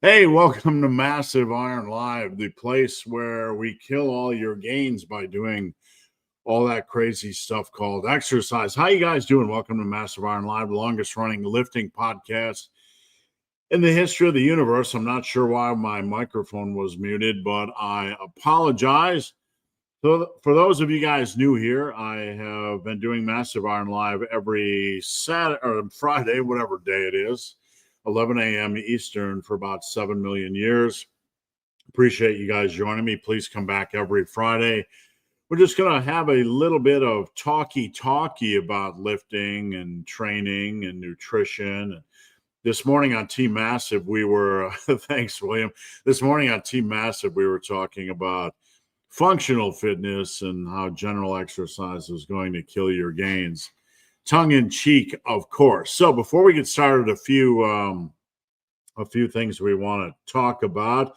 Hey, welcome to Massive Iron Live, the place where we kill all your gains by doing all that crazy stuff called exercise. How you guys doing? Welcome to Massive Iron Live, the longest running lifting podcast in the history of the universe. I'm not sure why my microphone was muted, but I apologize. So for those of you guys new here, I have been doing Massive Iron Live every Saturday or Friday, whatever day it is, 11 a.m. Eastern for about 7 million years. Appreciate you guys joining me. Please come back every Friday. We're just going to have a little bit of talky about lifting and training and nutrition. This morning on Team Massive, we were, thanks, William. This morning on Team Massive, we were talking about functional fitness and how general exercise is going to kill your gains. Tongue in cheek, of course. So before we get started, a few things we want to talk about.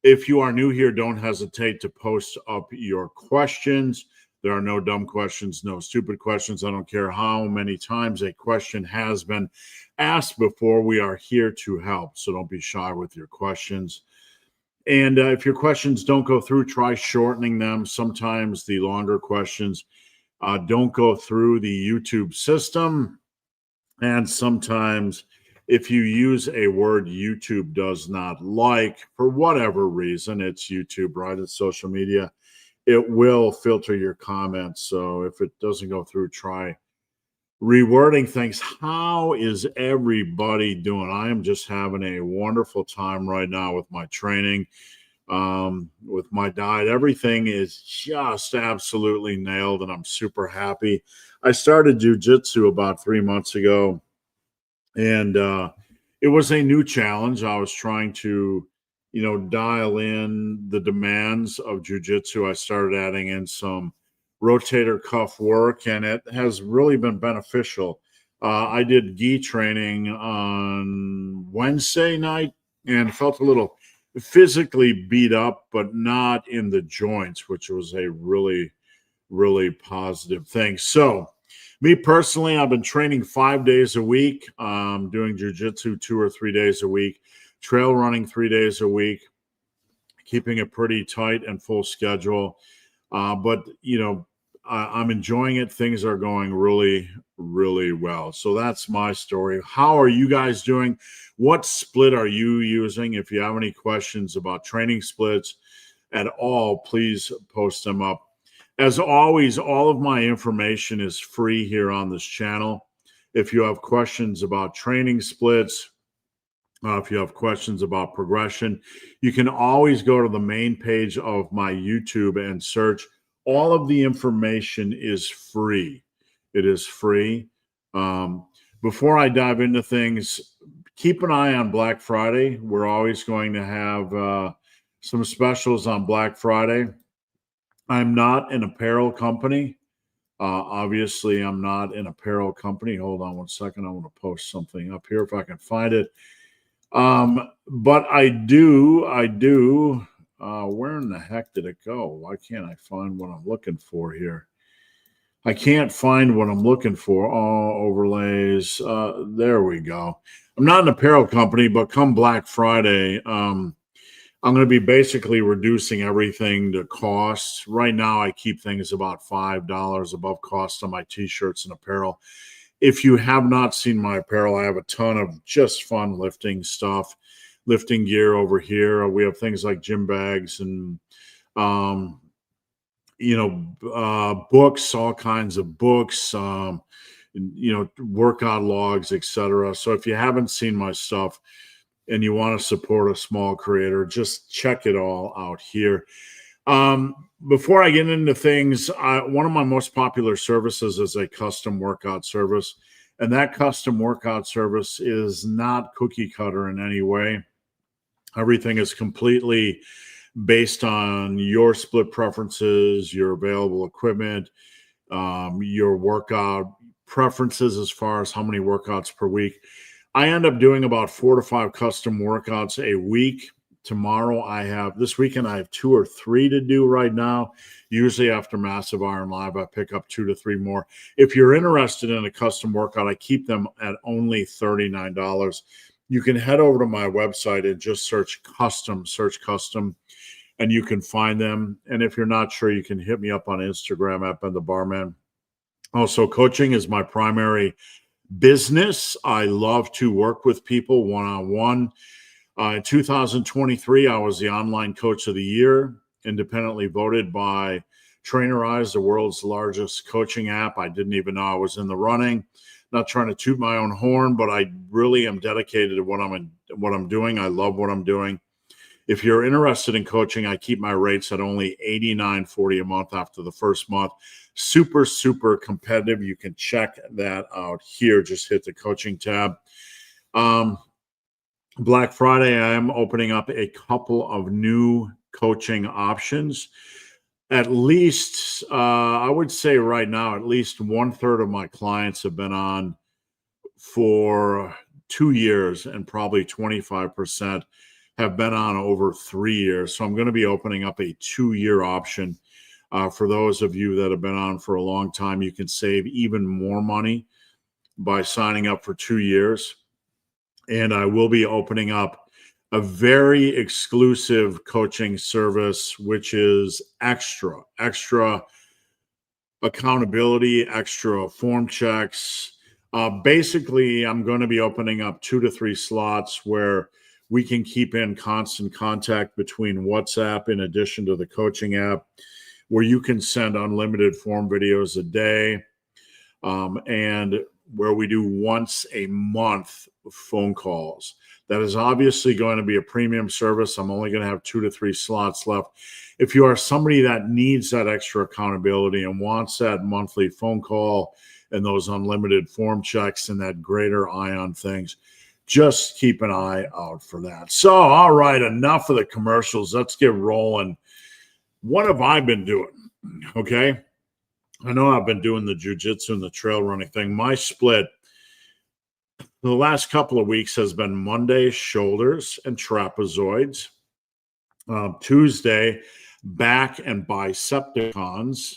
If you are new here, don't hesitate to post up your questions. There are no dumb questions, no stupid questions. I don't care how many times a question has been asked before. We are here to help, so don't be shy with your questions. And if your questions don't go through, try shortening them. Sometimes the longer questions don't go through the YouTube system. And sometimes if you use a word YouTube does not like, for whatever reason, it's YouTube, right? It's social media. It will filter your comments. So if it doesn't go through, try rewording things. How is everybody doing? I am just having a wonderful time right now with my training, with my diet. Everything is just absolutely nailed, and I'm super happy. I started jujitsu about 3 months ago, and it was a new challenge. I was trying to, dial in the demands of jujitsu. I started adding in some rotator cuff work, and it has really been beneficial. I did gi training on Wednesday night and felt a little physically beat up, but not in the joints, which was a really, really positive thing. So, me personally, I've been training 5 days a week, doing jujitsu 2 or 3 days a week, trail running 3 days a week, keeping a pretty tight and full schedule. But I'm enjoying it. Things are going really, really well. So that's my story. How are you guys doing? What split are you using? If you have any questions about training splits at all, please post them up. As always, all of my information is free here on this channel. If you have questions about training splits, if you have questions about progression, you can always go to the main page of my YouTube and search. All of the information is free. It is free. Before I dive into things, keep an eye on Black Friday. We're always going to have some specials on Black Friday. I'm not an apparel company. Obviously, I'm not an apparel company. Hold on one second. I want to post something up here if I can find it. But I do. Where in the heck did it go? Why can't I find what I'm looking for here? I can't find what I'm looking for. Oh, overlays. There we go. I'm not an apparel company, but come Black Friday, I'm going to be basically reducing everything to cost. Right now, I keep things about $5 above cost on my t-shirts and apparel. If you have not seen my apparel, I have a ton of just fun lifting stuff, lifting gear over here. We have things like gym bags and, books, all kinds of books, workout logs, etc. So if you haven't seen my stuff and you want to support a small creator, just check it all out here. Before I get into things, one of my most popular services is a custom workout service. And that custom workout service is not cookie cutter in any way. Everything is completely based on your split preferences, your available equipment, your workout preferences as far as how many workouts per week. I end up doing about 4 to 5 custom workouts a week. This weekend I have 2 or 3 to do right now. Usually after Massive Iron Live, I pick up 2 to 3 more. If you're interested in a custom workout, I keep them at only $39. you can head over to my website and just search custom, and you can find them. And if you're not sure, you can hit me up on Instagram at Ben the Barman. Also, coaching is my primary business. I love to work with people one-on-one. In 2023, I was the online coach of the year, independently voted by Trainerize, the world's largest coaching app. I didn't even know I was in the running. Not trying to toot my own horn, but I really am dedicated to what I'm doing. I love what I'm doing. If you're interested in coaching, I keep my rates at only $89.40 a month after the first month. Super, super competitive. You can check that out here. Just hit the coaching tab. Black Friday, I am opening up a couple of new coaching options. At least, I would say right now, at least 1/3 of my clients have been on for 2 years, and probably 25% have been on over 3 years. So I'm going to be opening up a 2-year option. For those of you that have been on for a long time, you can save even more money by signing up for 2 years. And I will be opening up a very exclusive coaching service, which is extra accountability, extra form checks. Basically, I'm going to be opening up 2 to 3 slots where we can keep in constant contact between WhatsApp in addition to the coaching app, where you can send unlimited form videos a day, and where we do once a month phone calls. That is obviously going to be a premium service. I'm only going to have 2 to 3 slots left. If you are somebody that needs that extra accountability and wants that monthly phone call and those unlimited form checks and that greater eye on things, just keep an eye out for that. So, all right, enough of the commercials. Let's get rolling. What have I been doing? Okay. I know I've been doing the jiu-jitsu and the trail running thing. My split the last couple of weeks has been Monday, shoulders and trapezoids. Tuesday, back and bicepticons.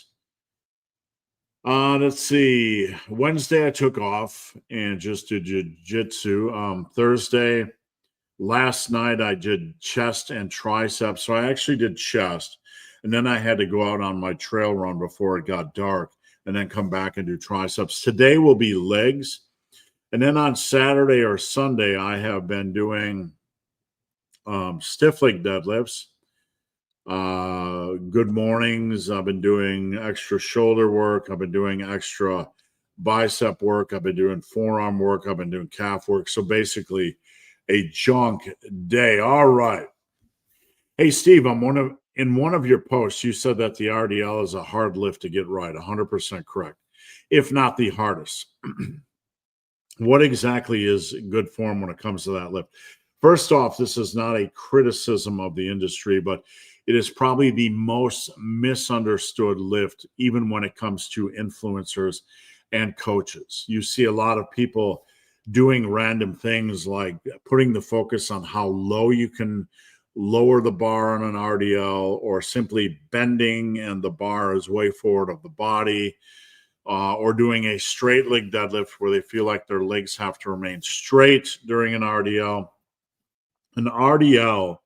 Let's see. Wednesday, I took off and just did jiu-jitsu. Thursday, last night, I did chest and triceps. So I actually did chest. And then I had to go out on my trail run before it got dark and then come back and do triceps. Today will be legs. And then on Saturday or Sunday, I have been doing stiff leg deadlifts. Good mornings. I've been doing extra shoulder work. I've been doing extra bicep work. I've been doing forearm work. I've been doing calf work. So basically a junk day. All right. Hey, Steve, in one of your posts, you said that the RDL is a hard lift to get right. 100% correct, if not the hardest. What exactly is good form when it comes to that lift? First off, this is not a criticism of the industry, but it is probably the most misunderstood lift, even when it comes to influencers and coaches. You see a lot of people doing random things like putting the focus on how low you can lower the bar on an RDL, or simply bending and the bar is way forward of the body, or doing a straight leg deadlift where they feel like their legs have to remain straight during an RDL. An RDL,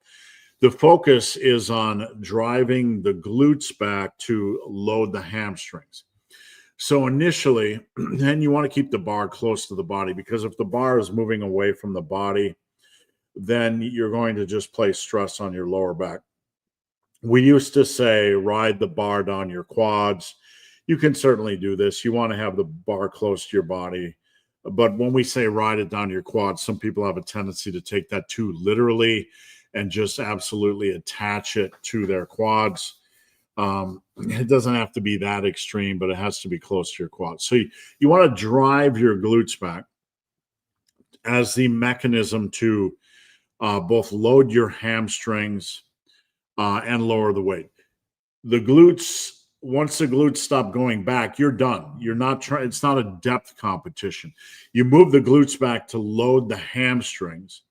the focus is on driving the glutes back to load the hamstrings. So initially, then you want to keep the bar close to the body, because if the bar is moving away from the body, then you're going to just place stress on your lower back. We used to say, ride the bar down your quads. You can certainly do this. You want to have the bar close to your body. But when we say ride it down your quads, some people have a tendency to take that too literally and just absolutely attach it to their quads. It doesn't have to be that extreme, but it has to be close to your quads. So you want to drive your glutes back as the mechanism to both load your hamstrings and lower the weight. The glutes, once the glutes stop going back, you're done. You're not trying. It's not a depth competition. You move the glutes back to load the hamstrings,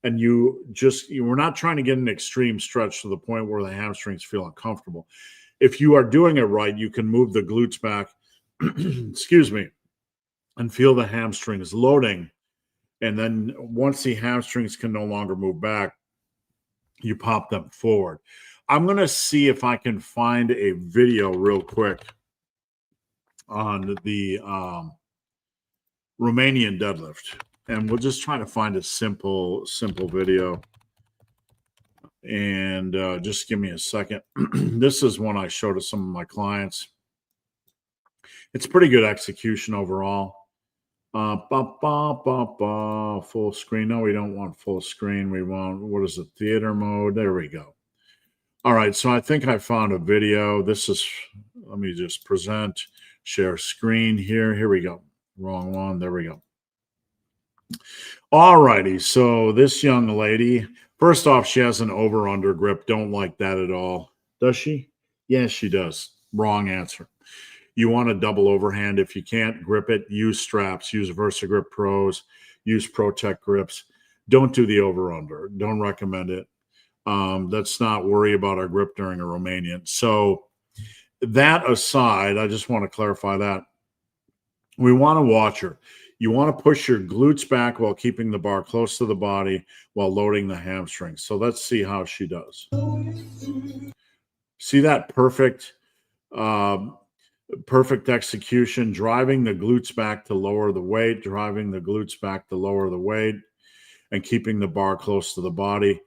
and we're not trying to get an extreme stretch to the point where the hamstrings feel uncomfortable. If you are doing it right, you can move the glutes back, excuse me, and feel the hamstrings loading. And then once the hamstrings can no longer move back, you pop them forward. I'm going to see if I can find a video real quick on the Romanian deadlift. And we'll just try to find a simple video. And just give me a second. This is one I showed to some of my clients. It's pretty good execution overall. Full screen. No, we don't want full screen. We want, what is it? Theater mode. There we go. All right. So I think I found a video. This is, let me just present, share screen here. Here we go. Wrong one. There we go. All righty. So this young lady, first off, she has an over-under grip. Don't like that at all. Does she? Yes, she does. Wrong answer. You want a double overhand. If you can't grip it, use straps. Use VersaGrip Pros. Use ProTech grips. Don't do the over-under. Don't recommend it. Let's not worry about our grip during a Romanian. So that aside, I just want to clarify that. We want to watch her. You want to push your glutes back while keeping the bar close to the body while loading the hamstrings. So let's see how she does. See that perfect execution, driving the glutes back to lower the weight, driving the glutes back to lower the weight, and keeping the bar close to the body.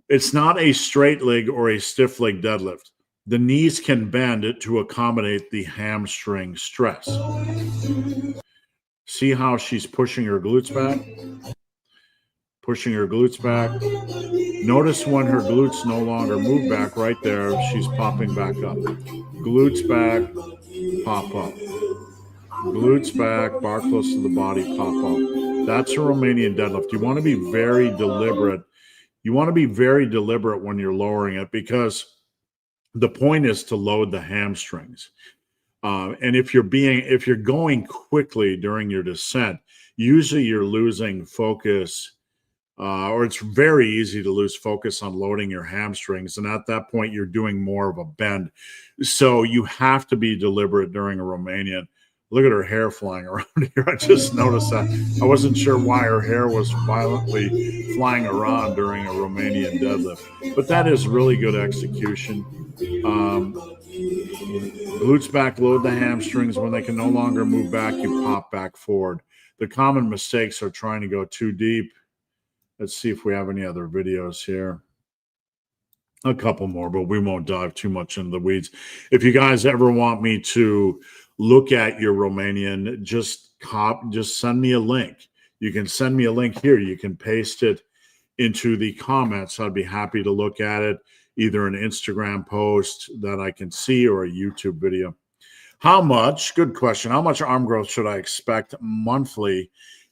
It's not a straight leg or a stiff leg deadlift. The knees can bend it to accommodate the hamstring stress. See how she's pushing her glutes back? Pushing her glutes back. Notice when her glutes no longer move back, right there, she's popping back up. Glutes back, pop up. Glutes back, bar close to the body, pop up. That's a Romanian deadlift. You want to be very deliberate. You want to be very deliberate when you're lowering it, because the point is to load the hamstrings. And if you're going quickly during your descent, usually you're losing focus, or it's very easy to lose focus on loading your hamstrings. And at that point, you're doing more of a bend. So you have to be deliberate during a Romanian. Look at her hair flying around here. I just noticed that. I wasn't sure why her hair was violently flying around during a Romanian deadlift, but that is really good execution. Glutes back, load the hamstrings. When they can no longer move back, you pop back forward. The common mistakes are trying to go too deep. Let's see if we have any other videos here. A couple more, but we won't dive too much into the weeds. If you guys ever want me to look at your Romanian, just send me a link. You can send me a link here. You can paste it into the comments. I'd be happy to look at it, either an Instagram post that I can see or a YouTube video. How much, good question, how much arm growth should I expect monthly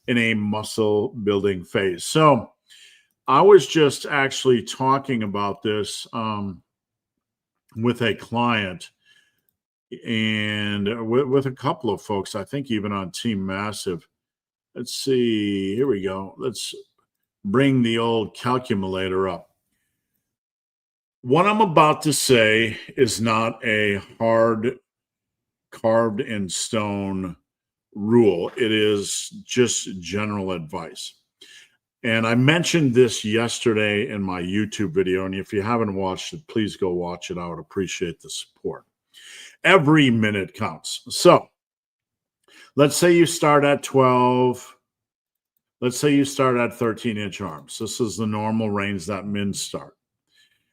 in a muscle building phase? So I was just actually talking about this with a client and with a couple of folks, I think even on Team Massive. Let's see, here we go. Let's bring the old calculator up. What I'm about to say is not a hard carved in stone rule. It is just general advice. And I mentioned this yesterday in my YouTube video. And if you haven't watched it, please go watch it. I would appreciate the support. Every minute counts. So let's say you start at 12. Let's say you start at 13-inch arms. This is the normal range that men start.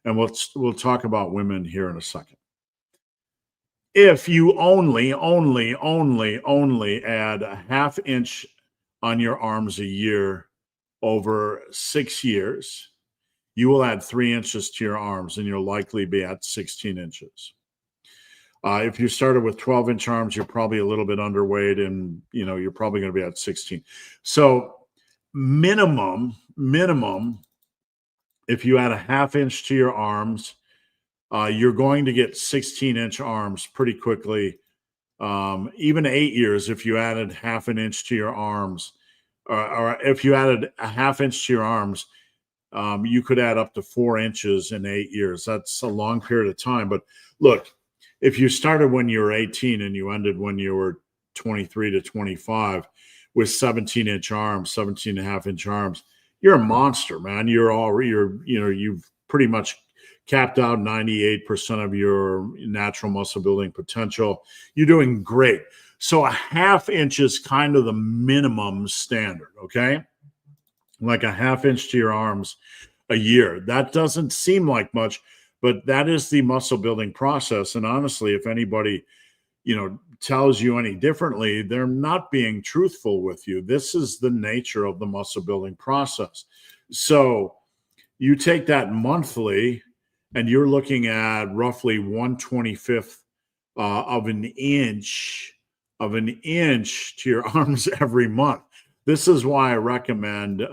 And we'll talk about women here in a second. If you only add a ½ inch on your arms a year over 6 years, you will add 3 inches to your arms and you'll likely be at 16 inches. If you started with 12-inch arms, you're probably a little bit underweight and you're probably going to be at 16. So minimum, if you add a ½ inch to your arms, you're going to get 16-inch arms pretty quickly. Even 8 years, if you added ½ an inch to your arms, or if you added a ½ inch to your arms, you could add up to 4 inches in 8 years. That's a long period of time. But look, if you started when you were 18 and you ended when you were 23 to 25, with 17-inch arms, 17 and a half inch arms, you're a monster, man. You've pretty much capped out 98% of your natural muscle building potential. You're doing great. So a half inch is kind of the minimum standard, okay? Like a half inch to your arms a year. That doesn't seem like much, but that is the muscle building process. And honestly, if anybody, tells you any differently, they're not being truthful with you. This is the nature of the muscle building process. So you take that monthly and you're looking at roughly 1/25th of an inch to your arms every month. This is why I recommend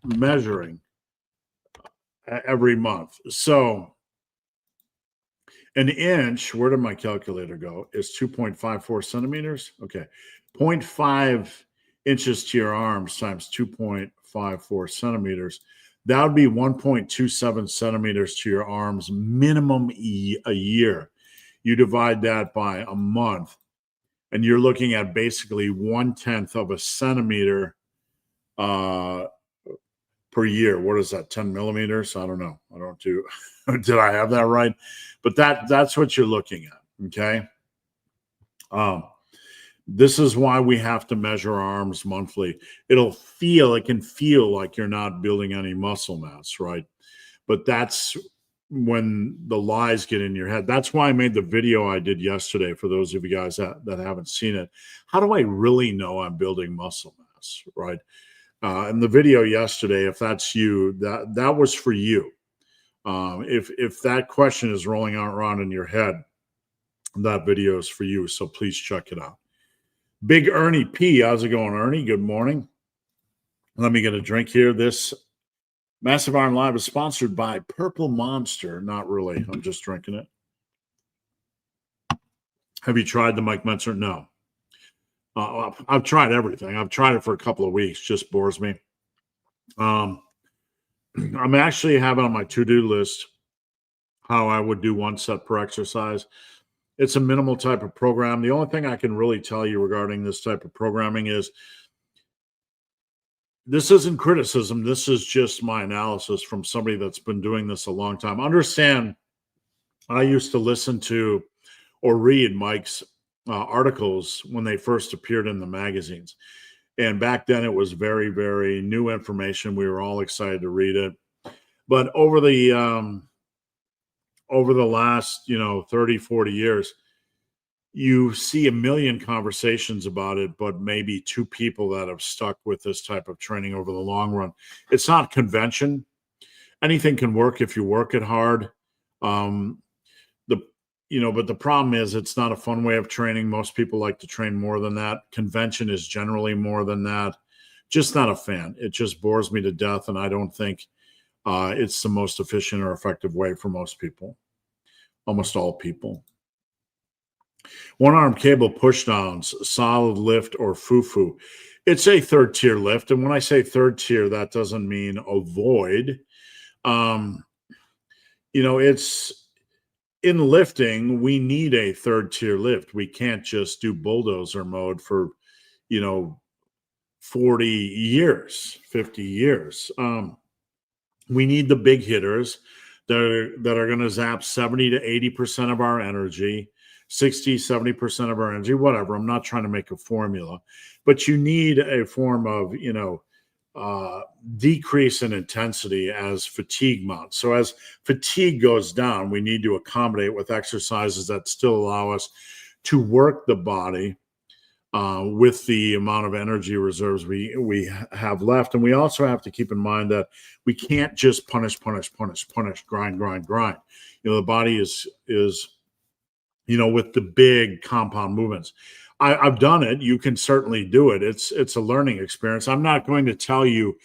measuring every month. So an inch, where did my calculator go? Is 2.54 centimeters. Okay. 0.5 inches to your arms times 2.54 centimeters. That would be 1.27 centimeters to your arms minimum a year. You divide that by a month, and you're looking at basically 1/10 of a centimeter per year. What is that? 10 millimeters? I don't know. I don't do. Did I have that right? But that's what you're looking at. Okay. This is why we have to measure our arms monthly. It can feel like you're not building any muscle mass, right? But that's when the lies get in your head. That's why I made the video I did yesterday for those of you guys that haven't seen it. How do I really know I'm building muscle mass, right? In the video yesterday, if that's you, that was for you. If that question is rolling around in your head, that video is for you. So please check it out. Big Ernie P. How's it going, Ernie? Good morning. Let me get a drink here. This Massive Iron Live is sponsored by Purple Monster. Not really. I'm just drinking it. Have you tried the Mike Mentzer? No. I've tried everything. I've tried it for a couple of weeks. Just bores me. I'm actually having on my to-do list how I would do one set per exercise. It's a minimal type of program. The only thing I can really tell you regarding this type of programming is this isn't criticism. This is just my analysis from somebody that's been doing this a long time. Understand, I used to listen to or read Mike's articles when they first appeared in the magazines. And back then it was very, very new information. We were all excited to read it. But over the last, 30, 40 years, you see a million conversations about it, but maybe two people that have stuck with this type of training over the long run. It's not convention. Anything can work if you work it hard. But the problem is it's not a fun way of training. Most people like to train more than that. Convention is generally more than that. Just not a fan. It just bores me to death, and I don't think it's the most efficient or effective way for most people, almost all people. One-arm cable pushdowns, solid lift, or foo-foo. It's a third-tier lift, and when I say third-tier, that doesn't mean avoid. It's in lifting, we need a third-tier lift. We can't just do bulldozer mode for, 40 years, 50 years. We need the big hitters that are going to zap 70 to 80% of our energy, 60, 70% of our energy, whatever. I'm not trying to make a formula, but you need a form of, decrease in intensity as fatigue mounts. So as fatigue goes down, we need to accommodate with exercises that still allow us to work the body with the amount of energy reserves we have left. And we also have to keep in mind that we can't just punish, grind. The body is with the big compound movements. I've done it. You can certainly do it. It's a learning experience. I'm not going to tell you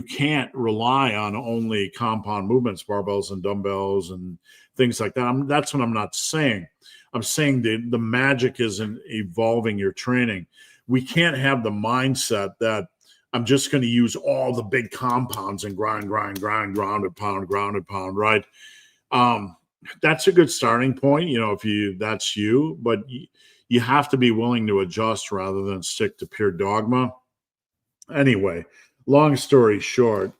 can't rely on only compound movements, barbells and dumbbells and things like that. That's what I'm not saying. I'm saying the magic is in evolving your training. We can't have the mindset that I'm just going to use all the big compounds and grind, ground and pound, right? That's a good starting point, if that's you, but you have to be willing to adjust rather than stick to pure dogma. Anyway, long story short,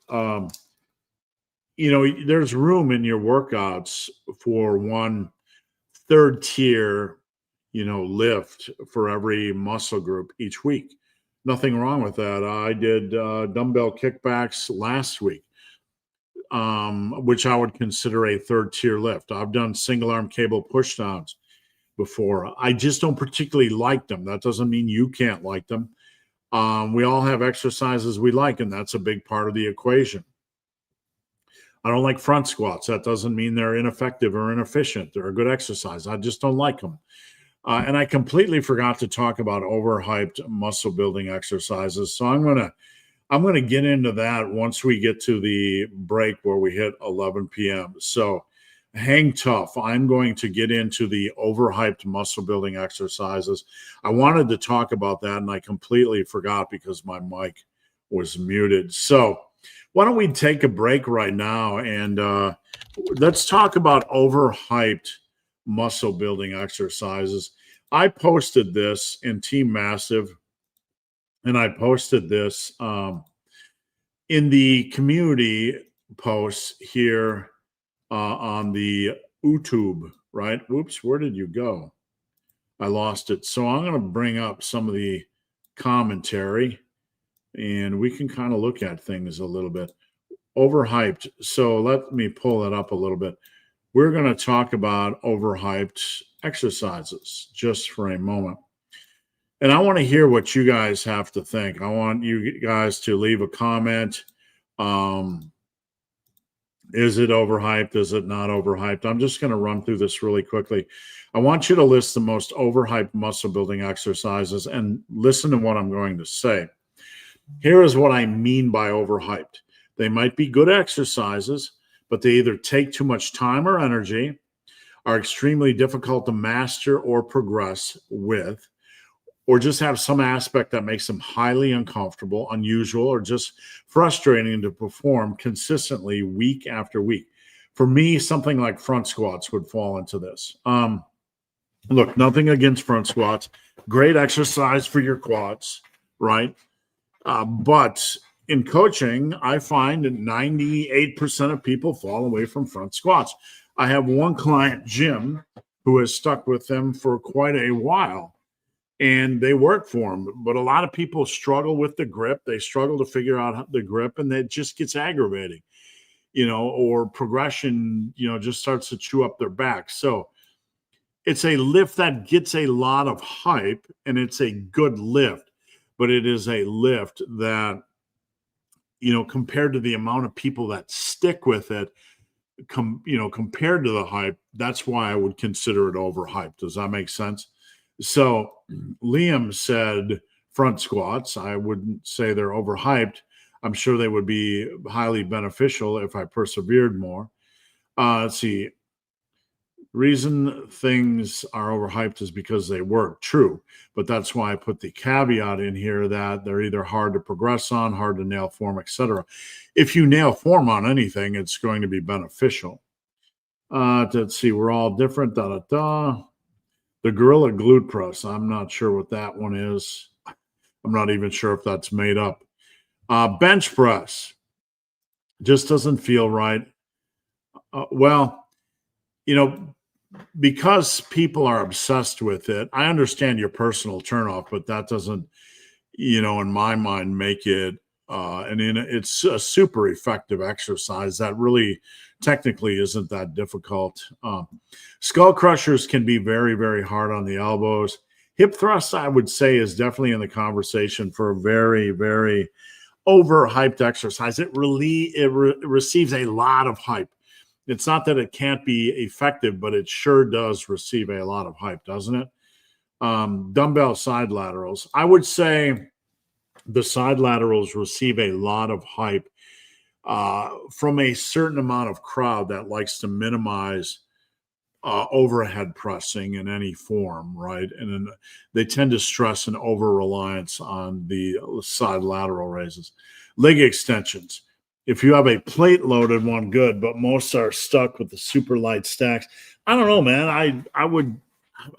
there's room in your workouts for one third tier, lift for every muscle group each week. Nothing wrong with that. I did dumbbell kickbacks last week, which I would consider a third tier lift. I've done single arm cable pushdowns before. I just don't particularly like them. That doesn't mean you can't like them. We all have exercises we like, and that's a big part of the equation. I don't like front squats. That doesn't mean they're ineffective or inefficient. They're a good exercise. I just don't like them. And I completely forgot to talk about overhyped muscle building exercises. So I'm gonna get into that once we get to the break where we hit 11 p.m. So hang tough. I'm going to get into the overhyped muscle building exercises. I wanted to talk about that, and I completely forgot because my mic was muted. So why don't we take a break right now, and let's talk about overhyped muscle building exercises. I posted this in Team Massive, and I posted this in the community posts here on the YouTube, right? Oops, where did you go? I lost it. So I'm going to bring up some of the commentary, and we can kind of look at things a little bit. Overhyped. So let me pull it up a little bit. We're going to talk about overhyped exercises just for a moment. And I want to hear what you guys have to think. I want you guys to leave a comment. Is it overhyped? Is it not overhyped? I'm just going to run through this really quickly. I want you to list the most overhyped muscle building exercises and listen to what I'm going to say. Here is what I mean by overhyped. They might be good exercises, but they either take too much time or energy, are extremely difficult to master or progress with, or just have some aspect that makes them highly uncomfortable, unusual, or just frustrating to perform consistently week after week. For me, something like front squats would fall into this. Look, nothing against front squats. Great exercise for your quads, right? But in coaching, I find that 98% of people fall away from front squats. I have one client, Jim, who has stuck with them for quite a while, and they work for him. But a lot of people struggle with the grip. They struggle to figure out the grip, and it just gets aggravating, or progression, just starts to chew up their back. So it's a lift that gets a lot of hype, and it's a good lift, but it is a lift that, compared to the amount of people that stick with it, compared to the hype, that's why I would consider it overhyped. Does that make sense? So Liam said front squats. I wouldn't say they're overhyped. I'm sure they would be highly beneficial if I persevered more. Let's see. Reason things are overhyped is because they work. True. But that's why I put the caveat in here that they're either hard to progress on, hard to nail form, etc. If you nail form on anything, it's going to be beneficial. Let's see. We're all different. The gorilla glute press. I'm not sure what that one is. I'm not even sure if that's made up. Bench press just doesn't feel right. Because people are obsessed with it, I understand your personal turnoff, but that doesn't, in my mind, make it. It's a super effective exercise that really technically isn't that difficult. Skull crushers can be very, very hard on the elbows. Hip thrust, I would say, is definitely in the conversation for a very, very overhyped exercise. It receives a lot of hype. It's not that it can't be effective, but it sure does receive a lot of hype, doesn't it? Dumbbell side laterals. I would say the side laterals receive a lot of hype from a certain amount of crowd that likes to minimize overhead pressing in any form, right? And then they tend to stress an over-reliance on the side lateral raises. Leg extensions. If you have a plate loaded one, good, but most are stuck with the super light stacks. I don't know, man.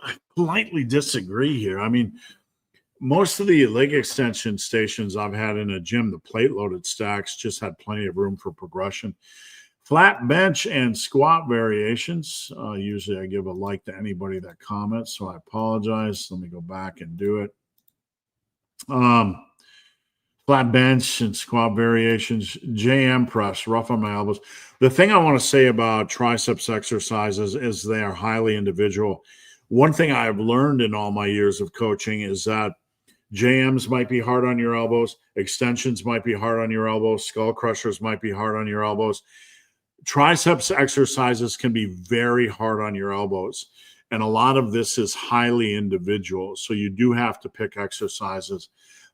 I politely disagree here. I mean, most of the leg extension stations I've had in a gym, the plate loaded stacks just had plenty of room for progression. Flat bench and squat variations. Usually I give a like to anybody that comments, so I apologize. Let me go back and do it. Flat bench and squat variations, JM press, rough on my elbows. The thing I want to say about triceps exercises is they are highly individual. One thing I've learned in all my years of coaching is that JMs might be hard on your elbows, extensions might be hard on your elbows, skull crushers might be hard on your elbows. Triceps exercises can be very hard on your elbows. And a lot of this is highly individual. So you do have to pick exercises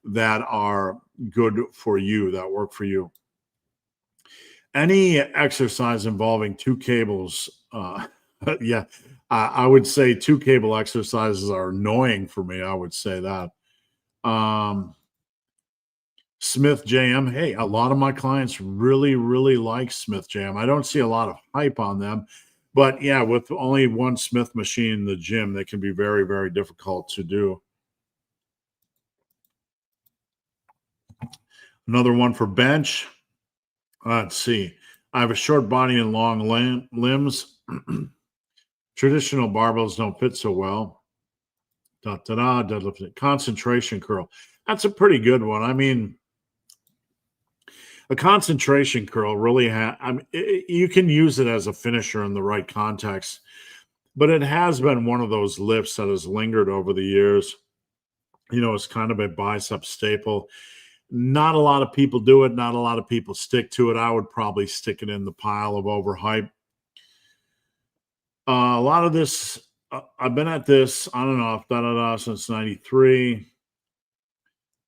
that are good for you, that work for you. Any exercise involving two cables, yeah, I would say two cable exercises are annoying for me. I would say that. Smith JM. Hey, a lot of my clients really, really like Smith JM. I don't see a lot of hype on them, but yeah, with only one Smith machine in the gym, they can be very, very difficult to do. Another one for bench. Let's see. I have a short body and long limbs. Traditional barbells don't fit so well. Deadlift. Concentration curl. That's a pretty good one. I mean, a concentration curl really you can use it as a finisher in the right context, but it has been one of those lifts that has lingered over the years. You know, it's kind of a bicep staple. Not a lot of people do it. Not a lot of people stick to it. I would probably stick it in the pile of overhype. A lot of this, I've been at this on and off, since 93.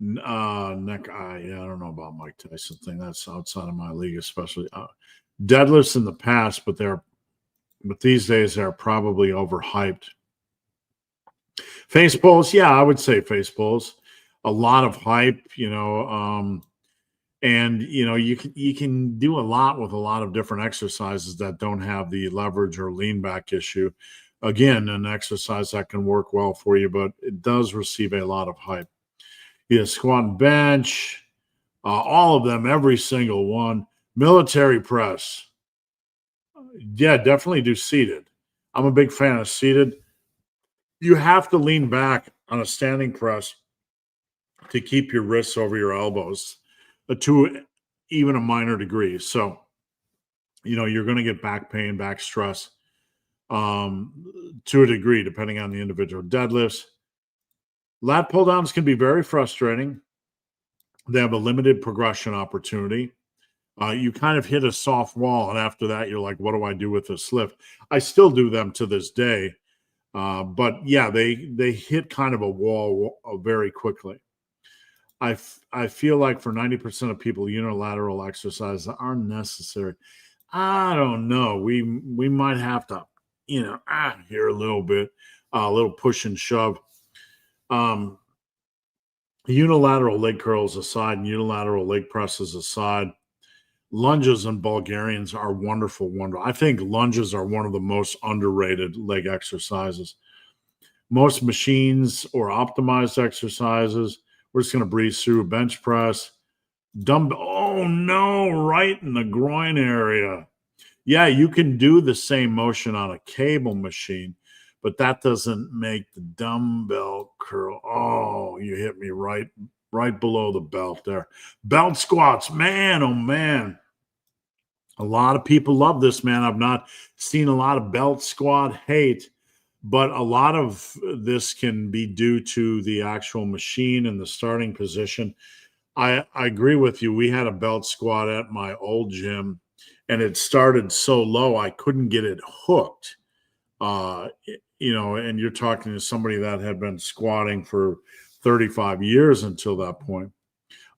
Neck eye. Yeah, I don't know about Mike Tyson thing. That's outside of my league, especially deadlifts in the past, but these days they're probably overhyped. Face pulls, yeah, I would say face pulls. A lot of hype, and you can do a lot with a lot of different exercises that don't have the leverage or lean back issue. Again, an exercise that can work well for you, but it does receive a lot of hype. Yeah, squat and bench, all of them, every single one. Military press. Yeah, definitely do seated. I'm a big fan of seated. You have to lean back on a standing press to keep your wrists over your elbows to even a minor degree. So, you're going to get back pain, back stress to a degree, depending on the individual. Deadlifts. Lat pull downs can be very frustrating. They have a limited progression opportunity. You kind of hit a soft wall, and after that, you're like, what do I do with this lift? I still do them to this day. But yeah, they hit kind of a wall very quickly. I feel like for 90% of people, unilateral exercises are necessary. I don't know. We might have to, here a little bit, a little push and shove. Unilateral leg curls aside and unilateral leg presses aside, lunges and Bulgarians are wonderful. I think lunges are one of the most underrated leg exercises. Most machines or optimized exercises, we're just going to breeze through. Bench press, dumbbell. Oh no, right in the groin area. Yeah, you can do the same motion on a cable machine, but that doesn't make the dumbbell curl. Oh, you hit me right below the belt there. Belt squats, man, oh man. A lot of people love this, man. I've not seen a lot of belt squat hate, but a lot of this can be due to the actual machine and the starting position. I agree with you. We had a belt squat at my old gym, and it started so low I couldn't get it hooked. And you're talking to somebody that had been squatting for 35 years until that point.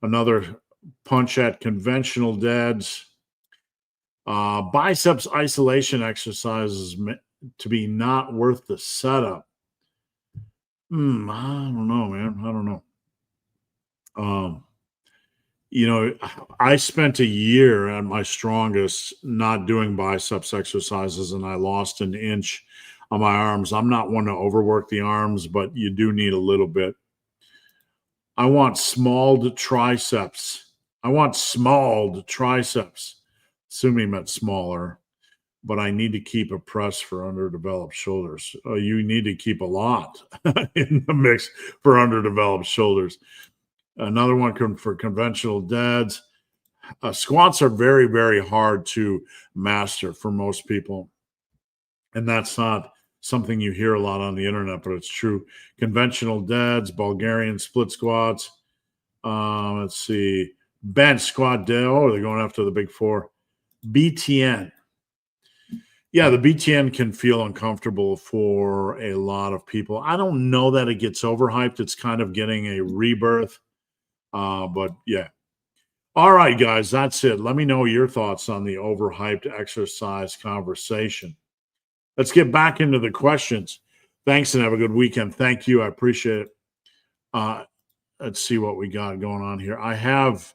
Another punch at conventional deads. Biceps isolation exercises to be not worth the setup. I don't know, man. I don't know. I spent a year at my strongest not doing biceps exercises, and I lost an inch on my arms. I'm not one to overwork the arms, but you do need a little bit. I want smalled triceps. I want smalled triceps. Assuming meant smaller, but I need to keep a press for underdeveloped shoulders. You need to keep a lot in the mix for underdeveloped shoulders. Another one for conventional dads. Squats are very, very hard to master for most people. And that's not something you hear a lot on the internet, but it's true. Conventional dads, Bulgarian split squats. Let's see. Bench squat day. Oh, they're going after the big four. BTN. Yeah, the BTN can feel uncomfortable for a lot of people. I don't know that it gets overhyped. It's kind of getting a rebirth. But yeah. All right, guys, that's it. Let me know your thoughts on the overhyped exercise conversation. Let's get back into the questions. Thanks and have a good weekend. Thank you. I appreciate it. Let's see what we got going on here. I have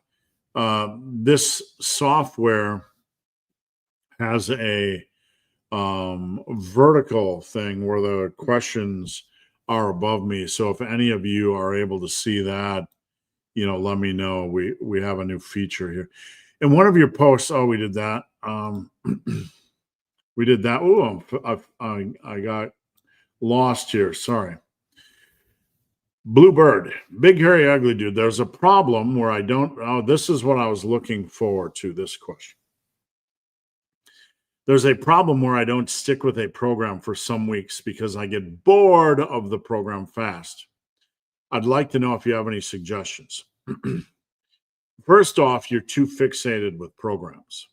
this software has a vertical thing where the questions are above me. So if any of you are able to see that, let me know. We have a new feature here. In one of your posts, we did that. We did that. Oh, I got lost here. Sorry. Bluebird, big, hairy, ugly dude. There's a problem where I don't. Oh, this is what I was looking forward to, this question. There's a problem where I don't stick with a program for some weeks because I get bored of the program fast. I'd like to know if you have any suggestions. First off, you're too fixated with programs.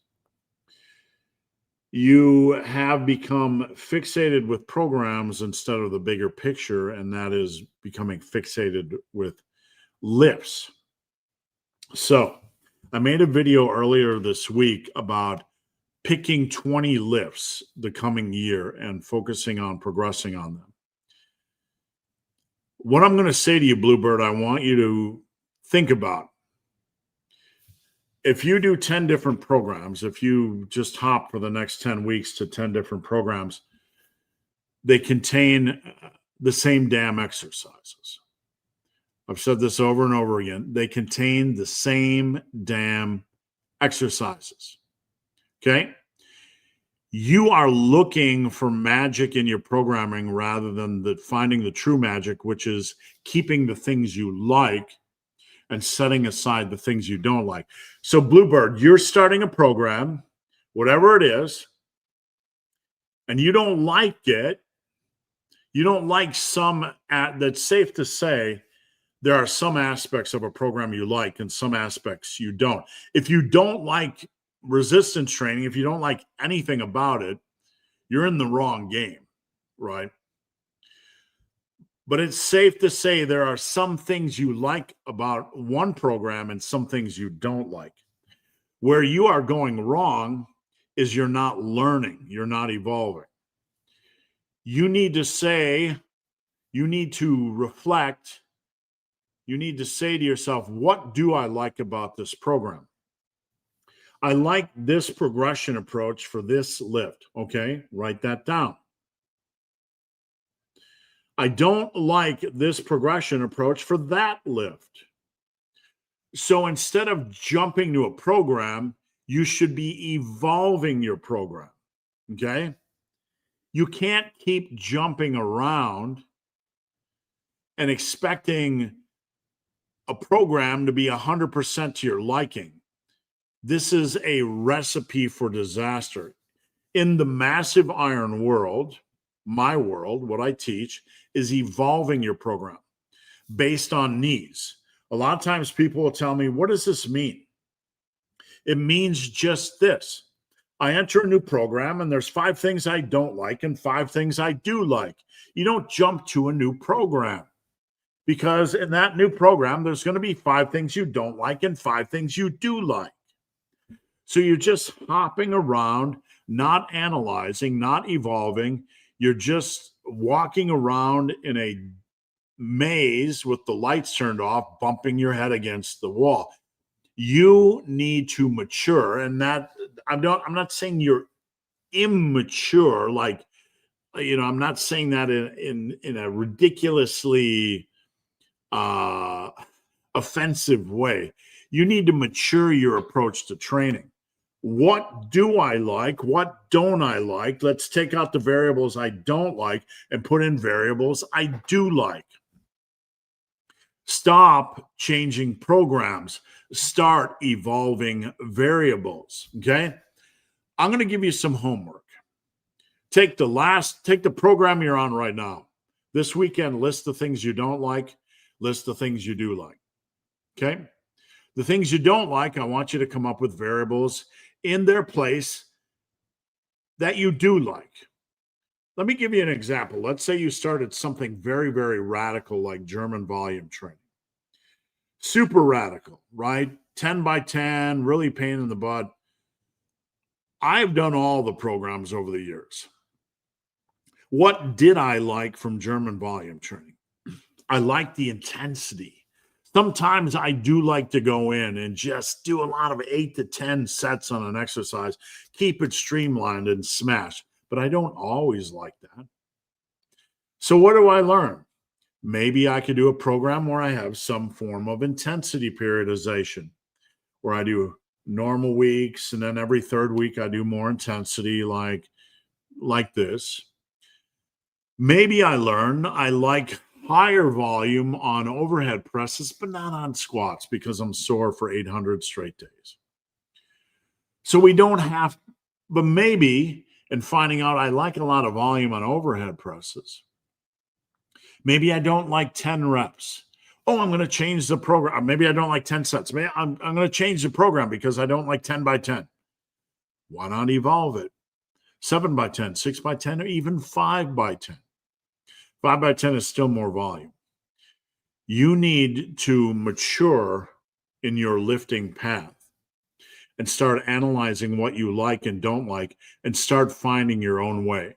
You have become fixated with programs instead of the bigger picture, and that is becoming fixated with lifts. So I made a video earlier this week about picking 20 lifts the coming year and focusing on progressing on them. What I'm going to say to you, Bluebird, I want you to think about. If you do 10 different programs, if you just hop for the next 10 weeks to 10 different programs, they contain the same damn exercises. I've said this over and over again. They contain the same damn exercises. Okay? You are looking for magic in your programming rather than finding the true magic, which is keeping the things you like and setting aside the things you don't like. So, Bluebird, you're starting a program, whatever it is, and you don't like it. You don't like that's safe to say there are some aspects of a program you like and some aspects you don't. If you don't like resistance training, if you don't like anything about it, you're in the wrong game, right? But it's safe to say there are some things you like about one program and some things you don't like. Where you are going wrong is you're not learning, you're not evolving. You need to reflect, you need to say to yourself, what do I like about this program? I like this progression approach for this lift. Okay, write that down. I don't like this progression approach for that lift. So instead of jumping to a program, you should be evolving your program. Okay? You can't keep jumping around and expecting a program to be 100% to your liking. This is a recipe for disaster. In the massive iron world, my world, what I teach is evolving your program based on needs. A lot of times people will tell me, what does this mean? It means just this. I enter a new program and there's 5 things I don't like and 5 things I do like. You don't jump to a new program because in that new program, there's going to be 5 things you don't like and 5 things you do like. So you're just hopping around, not analyzing, not evolving. You're just walking around in a maze with the lights turned off, bumping your head against the wall. You need to mature, and that I'm not saying you're immature, like I'm not saying that in a ridiculously offensive way. You need to mature your approach to training. What do I like? What don't I like? Let's take out the variables I don't like and put in variables I do like. Stop changing programs. Start evolving variables. Okay. I'm going to give you some homework. Take the program you're on right now. This weekend, list the things you don't like, list the things you do like. Okay. The things you don't like, I want you to come up with variables in their place that you do like. Let me give you an example. Let's say you started something very, very radical like German volume training. Super radical, right? 10 by 10, really pain in the butt. I've done all the programs over the years. What did I like from German volume training? I like the intensity. Sometimes I do like to go in and just do a lot of 8 to 10 sets on an exercise, keep it streamlined and smash, but I don't always like that. So what do I learn? Maybe I could do a program where I have some form of intensity periodization, where I do normal weeks, and then every third week I do more intensity like this. Maybe I learn I like higher volume on overhead presses, but not on squats because I'm sore for 800 straight days. So we don't have, but maybe in finding out I like a lot of volume on overhead presses. Maybe I don't like 10 reps. Oh, I'm going to change the program. Maybe I don't like 10 sets. Maybe I'm going to change the program because I don't like 10 by 10. Why not evolve it? 7 by 10, 6 by 10, or even 5 by 10. 5 by 10 is still more volume. You need to mature in your lifting path and start analyzing what you like and don't like and start finding your own way.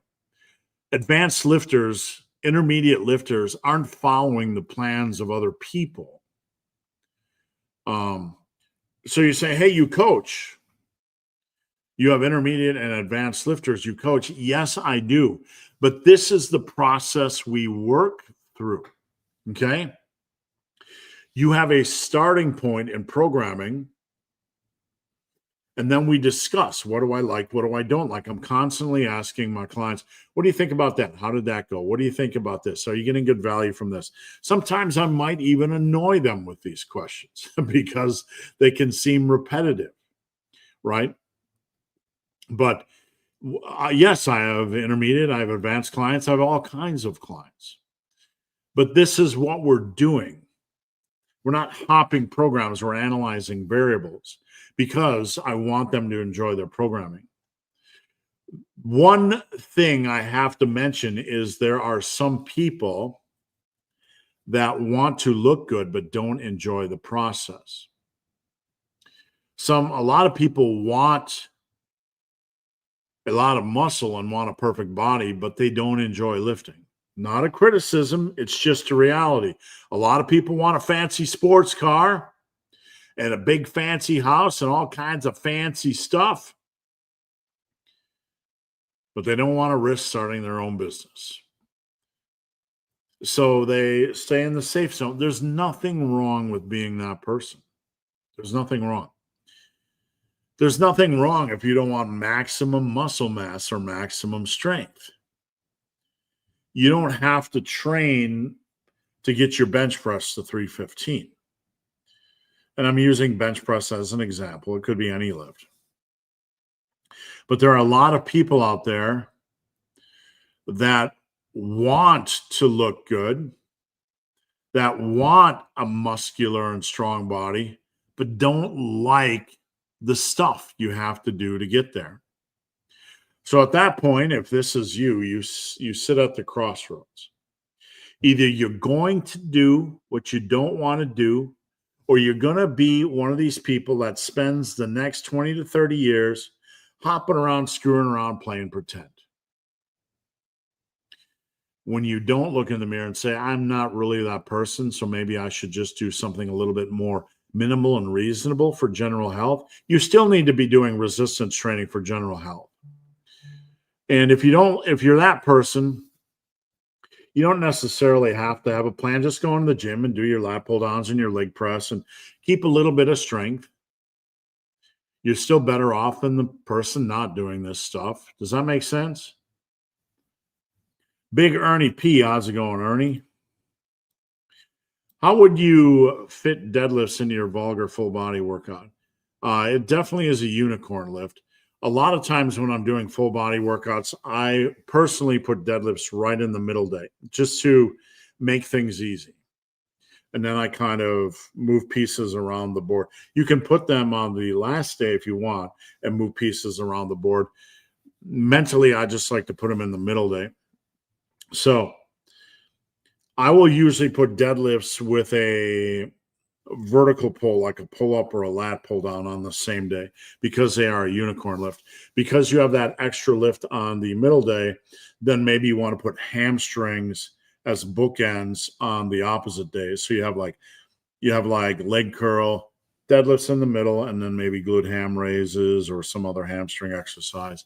Advanced lifters, intermediate lifters aren't following the plans of other people. So you say, hey, you coach. You have intermediate and advanced lifters you coach. Yes, I do. But this is the process we work through. Okay? You have a starting point in programming, and then we discuss, what do I like? What do I don't like? I'm constantly asking my clients, what do you think about that? How did that go? What do you think about this? Are you getting good value from this? Sometimes I might even annoy them with these questions because they can seem repetitive, right? But yes, I have intermediate, I have advanced clients, I have all kinds of clients. But this is what we're doing. We're not hopping programs, we're analyzing variables because I want them to enjoy their programming. One thing I have to mention is there are some people that want to look good but don't enjoy the process. A lot of people want a lot of muscle and want a perfect body, but they don't enjoy lifting. Not a criticism, it's just a reality. A lot of people want a fancy sports car and a big fancy house and all kinds of fancy stuff, but they don't want to risk starting their own business. So they stay in the safe zone. There's nothing wrong with being that person. There's nothing wrong. There's nothing wrong if you don't want maximum muscle mass or maximum strength. You don't have to train to get your bench press to 315. And I'm using bench press as an example. It could be any lift. But there are a lot of people out there that want to look good, that want a muscular and strong body, but don't like the stuff you have to do to get there. So at that point, if this is you sit at the crossroads. Either you're going to do what you don't want to do, or you're going to be one of these people that spends the next 20 to 30 years hopping around, screwing around, playing pretend. When you don't look in the mirror and say, I'm not really that person, so maybe I should just do something a little bit more minimal and reasonable for general health, you still need to be doing resistance training for general health. And if you're that person, you don't necessarily have to have a plan. Just go into the gym and do your lat pull downs and your leg press and keep a little bit of strength. You're still better off than the person not doing this stuff. Does that make sense? Big Ernie P, how's it going, Ernie? How would you fit deadlifts into your vulgar full body workout? It definitely is a unicorn lift. A lot of times when I'm doing full body workouts, I personally put deadlifts right in the middle day just to make things easy. And then I kind of move pieces around the board. You can put them on the last day if you want and move pieces around the board. Mentally, I just like to put them in the middle day. So I will usually put deadlifts with a vertical pull, like a pull up or a lat pull down on the same day because they are a unicorn lift. Because you have that extra lift on the middle day, then maybe you want to put hamstrings as bookends on the opposite days. So you have like leg curl, deadlifts in the middle, and then maybe glute ham raises or some other hamstring exercise.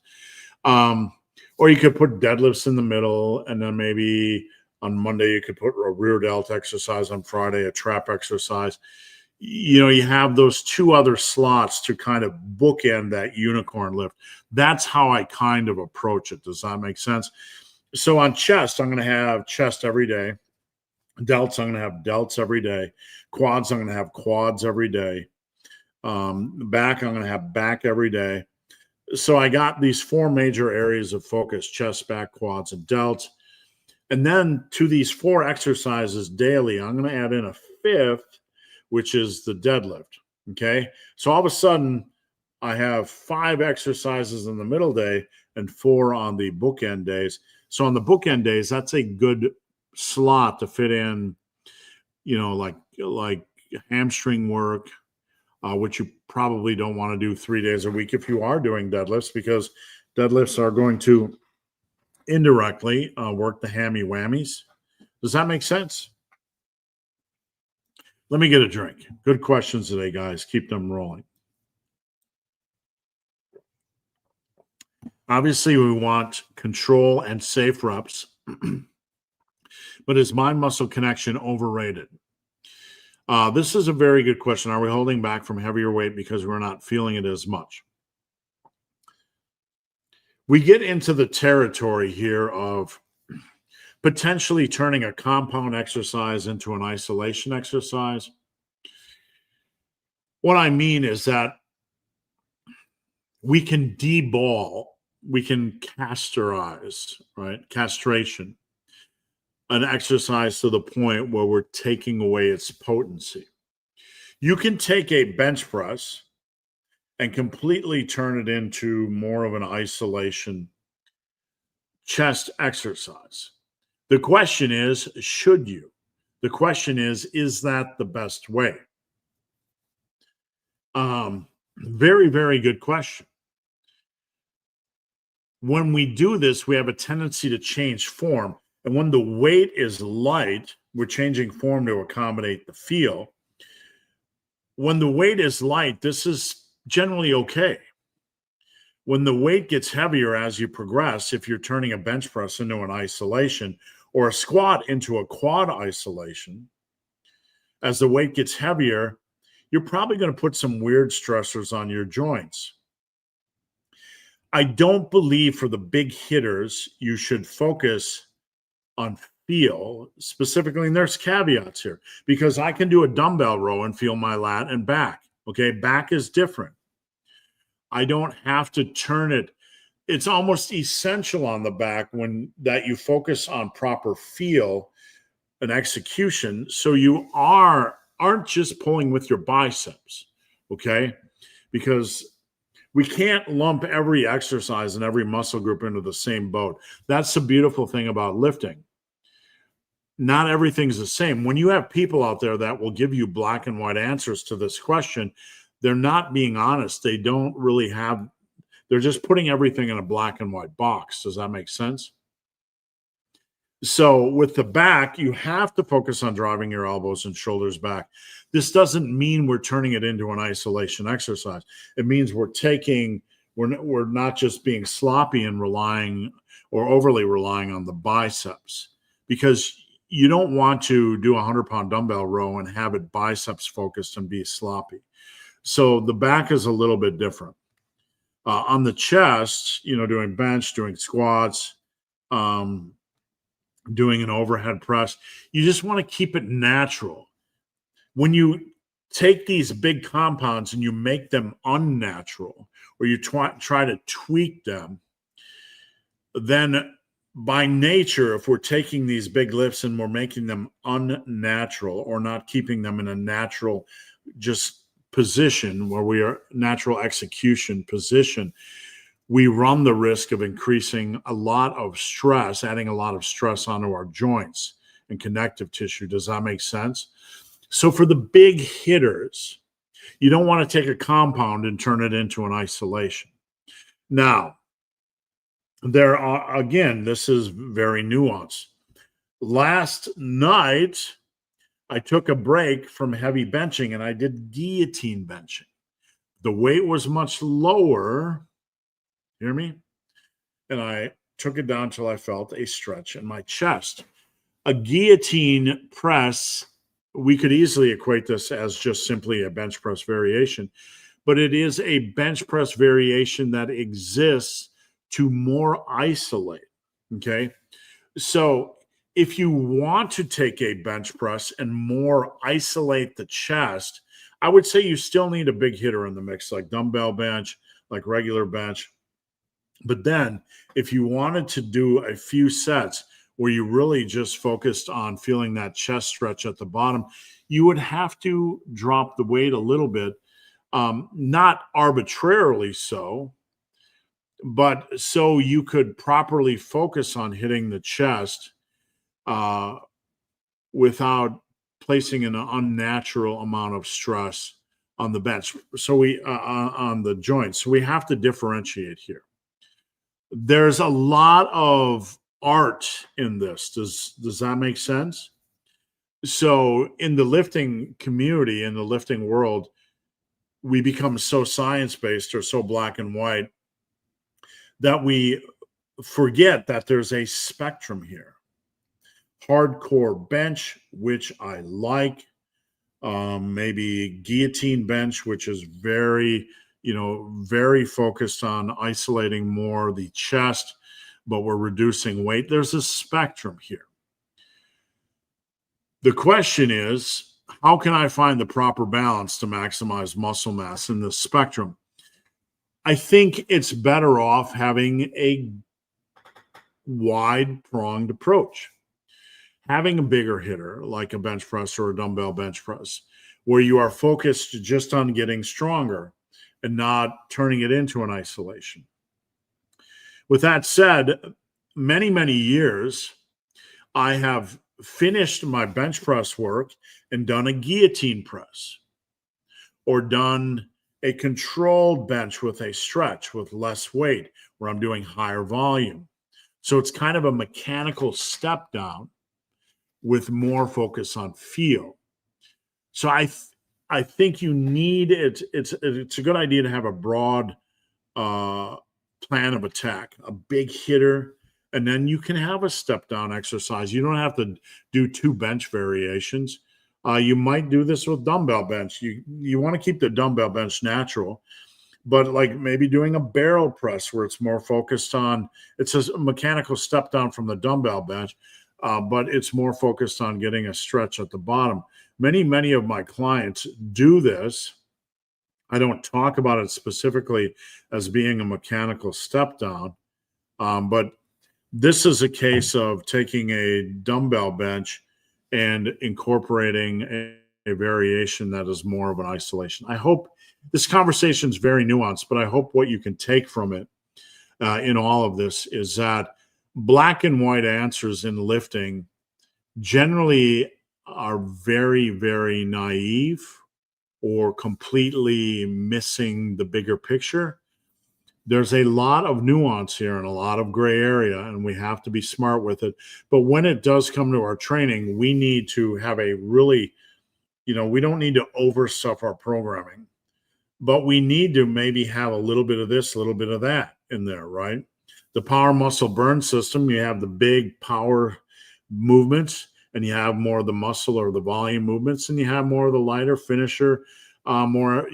Or you could put deadlifts in the middle, and then maybe on Monday you could put a rear delt exercise, on Friday a trap exercise. You have those two other slots to kind of bookend that unicorn lift. That's how I kind of approach it. Does that make sense? So on chest, I'm going to have chest every day. Delts, I'm going to have delts every day. Quads, I'm going to have quads every day. Back, I'm going to have back every day. So I got these 4 major areas of focus: chest, back, quads, and delts. And then to these 4 exercises daily, I'm going to add in a 5th, which is the deadlift. Okay. So all of a sudden, I have 5 exercises in the middle day and 4 on the bookend days. So on the bookend days, that's a good slot to fit in, like hamstring work, which you probably don't want to do 3 days a week if you are doing deadlifts, because deadlifts are going to indirectly work the hammy whammies. Does that make sense? Let me get a drink. Good questions today, guys. Keep them rolling. Obviously, we want control and safe reps, but is mind-muscle connection overrated? This is a very good question. Are we holding back from heavier weight because we're not feeling it as much? We get into the territory here of potentially turning a compound exercise into an isolation exercise. What I mean is that we can deball, we can casterize, right? Castration, an exercise to the point where we're taking away its potency. You can take a bench press and completely turn it into more of an isolation chest exercise. The question is, should you? The question is that the best way? Very, very good question. When we do this, we have a tendency to change form. And when the weight is light, we're changing form to accommodate the feel. When the weight is light, this is generally okay. When the weight gets heavier as you progress, if you're turning a bench press into an isolation or a squat into a quad isolation, as the weight gets heavier, you're probably going to put some weird stressors on your joints. I don't believe for the big hitters, you should focus on feel specifically. And there's caveats here, because I can do a dumbbell row and feel my lat and back. Okay. Back is different. I don't have to turn it. It's almost essential on the back that you focus on proper feel and execution. So you aren't just pulling with your biceps. Okay. Because we can't lump every exercise and every muscle group into the same boat. That's the beautiful thing about lifting. Not everything's the same. When you have people out there that will give you black and white answers to this question, they're not being honest. They don't really have, they're just putting everything in a black and white box. Does that make sense? So with the back, you have to focus on driving your elbows and shoulders back. This doesn't mean we're turning it into an isolation exercise. It means we're We're not just being sloppy and relying or overly relying on the biceps, because you don't want to do a 100-pound dumbbell row and have it biceps focused and be sloppy. So the back is a little bit different. On the chest, doing bench, doing squats, doing an overhead press, you just want to keep it natural. When you take these big compounds and you make them unnatural, or you try to tweak them, then by nature, if we're taking these big lifts and we're making them unnatural, or not keeping them in a natural just position where we are natural execution position, we run the risk of increasing a lot of stress, adding a lot of stress onto our joints and connective tissue. Does that make sense? So for the big hitters, you don't want to take a compound and turn it into an isolation. Now, there are, again, this is very nuanced. Last night, I took a break from heavy benching and I did guillotine benching. The weight was much lower. Hear me? And I took it down till I felt a stretch in my chest. A guillotine press, we could easily equate this as just simply a bench press variation, but it is a bench press variation that exists to more isolate. Okay. So if you want to take a bench press and more isolate the chest, I would say you still need a big hitter in the mix, like dumbbell bench, like regular bench. But then if you wanted to do a few sets where you really just focused on feeling that chest stretch at the bottom, you would have to drop the weight a little bit, not arbitrarily so, but so you could properly focus on hitting the chest without placing an unnatural amount of stress on the bench. So on the joints. So we have to differentiate here. There's a lot of art in this. Does that make sense? So in the lifting community, in the lifting world, we become so science-based or so black and white that we forget that there's a spectrum here. Hardcore bench, which I like, maybe guillotine bench, which is very focused on isolating more the chest, but we're reducing weight. There's a spectrum here. The question is, how can I find the proper balance to maximize muscle mass in this spectrum? I think it's better off having a wide-pronged approach. Having a bigger hitter, like a bench press or a dumbbell bench press, where you are focused just on getting stronger and not turning it into an isolation. With that said, many, many years, I have finished my bench press work and done a guillotine press, or done a controlled bench with a stretch with less weight where I'm doing higher volume. So it's kind of a mechanical step down with more focus on feel. So I think you need it. It's a good idea to have a broad plan of attack, a big hitter, and then you can have a step down exercise. You don't have to do 2 bench variations. You might do this with dumbbell bench. You want to keep the dumbbell bench natural, but like maybe doing a barrel press where it's more focused on, it's a mechanical step down from the dumbbell bench, but it's more focused on getting a stretch at the bottom. Many of my clients do this. I don't talk about it specifically as being a mechanical step down, but this is a case of taking a dumbbell bench and incorporating a variation that is more of an isolation. I hope this conversation is very nuanced, but I hope what you can take from it in all of this is that black and white answers in lifting generally are very, very naive or completely missing the bigger picture. There's a lot of nuance here and a lot of gray area, and we have to be smart with it. But when it does come to our training, we need to have a really, we don't need to overstuff our programming. but we need to maybe have a little bit of this, a little bit of that in there, right? The power muscle burn system, you have the big power movements, and you have more of the muscle or the volume movements, and you have more of the lighter finisher, more,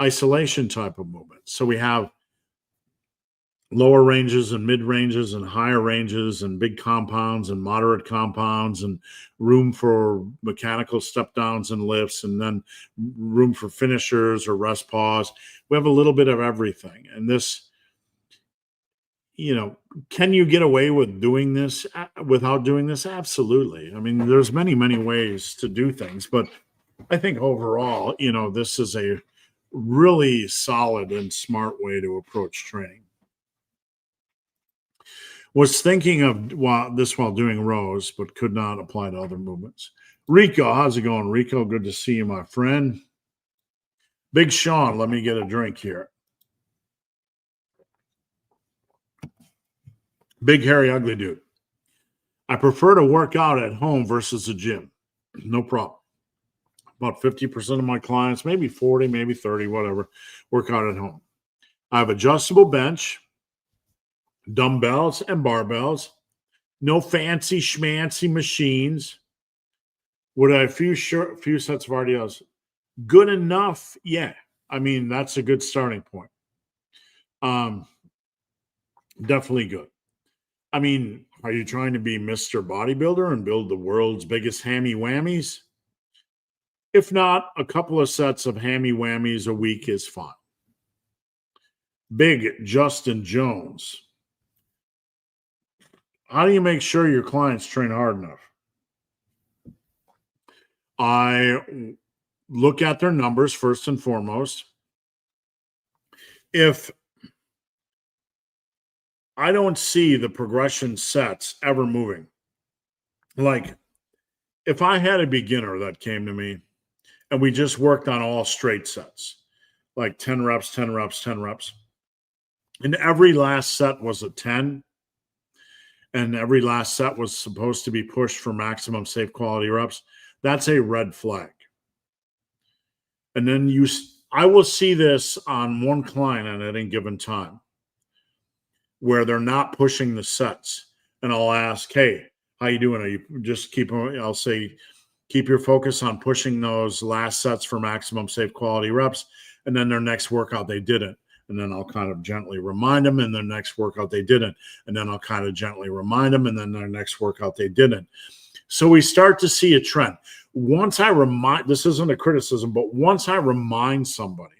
isolation type of movements. So we have lower ranges and mid ranges and higher ranges and big compounds and moderate compounds and room for mechanical step downs and lifts, and then room for finishers or rest pause. We have a little bit of everything. And this, can you get away with doing this without doing this? Absolutely. I mean, there's many, many ways to do things, but I think overall, this is a really solid and smart way to approach training. Was thinking of while doing rows, but could not apply to other movements. Rico, how's it going, Rico? Good to see you, my friend. Big Sean, let me get a drink here. Big, hairy, ugly dude. I prefer to work out at home versus the gym. No problem. About 50% of my clients, maybe 40, maybe 30, whatever, work out at home. I have adjustable bench, dumbbells and barbells, no fancy schmancy machines. Would I have few sets of RDLs? Good enough, yeah. I mean, that's a good starting point. Definitely good. I mean, are you trying to be Mr. Bodybuilder and build the world's biggest hammy whammies? If not, a couple of sets of hammy whammies a week is fine. Big Justin Jones. How do you make sure your clients train hard enough? I look at their numbers first and foremost. If I don't see the progression sets ever moving, like if I had a beginner that came to me and we just worked on all straight sets, like 10 reps, 10 reps, 10 reps, and every last set was a 10, and every last set was supposed to be pushed for maximum safe quality reps, that's a red flag. And then I will see this on one client at any given time where they're not pushing the sets. And I'll ask, hey, how you doing? Are you just I'll say, keep your focus on pushing those last sets for maximum safe quality reps. And then their next workout, they didn't. And then I'll kind of gently remind them. And their next workout, they didn't. And then I'll kind of gently remind them. And then their next workout, they didn't. So we start to see a trend. Once I this isn't a criticism, but once I remind somebody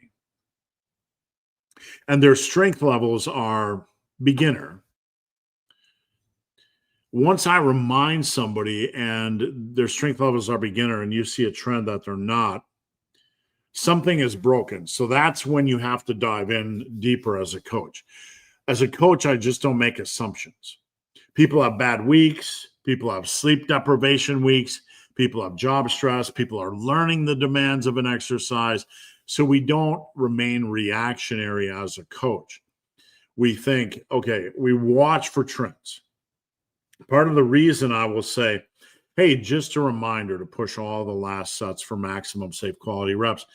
and their strength levels are beginner, once I remind somebody and their strength levels are beginner and you see a trend that they're not, something is broken. So that's when you have to dive in deeper as a coach. As a coach, I just don't make assumptions. People have bad weeks. People have sleep deprivation weeks. People have job stress. People are learning the demands of an exercise. So we don't remain reactionary as a coach. We think, okay, we watch for trends. Part of the reason I will say, hey, just a reminder to push all the last sets for maximum safe quality reps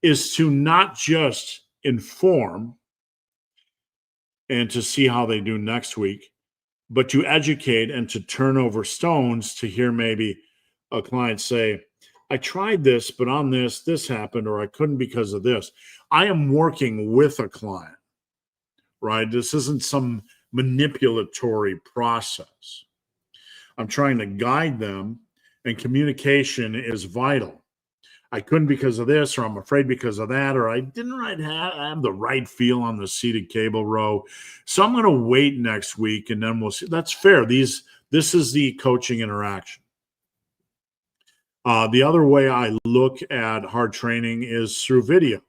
is to not just inform and to see how they do next week, but to educate and to turn over stones to hear maybe a client say, I tried this, but on this happened, or I couldn't because of this. I am working with a client, right? This isn't some manipulatory process. I'm trying to guide them, and communication is vital. I couldn't because of this, or I'm afraid because of that, or I didn't have the right feel on the seated cable row. So I'm going to wait next week, and then we'll see. That's fair. This is the coaching interaction. The other way I look at hard training is through video.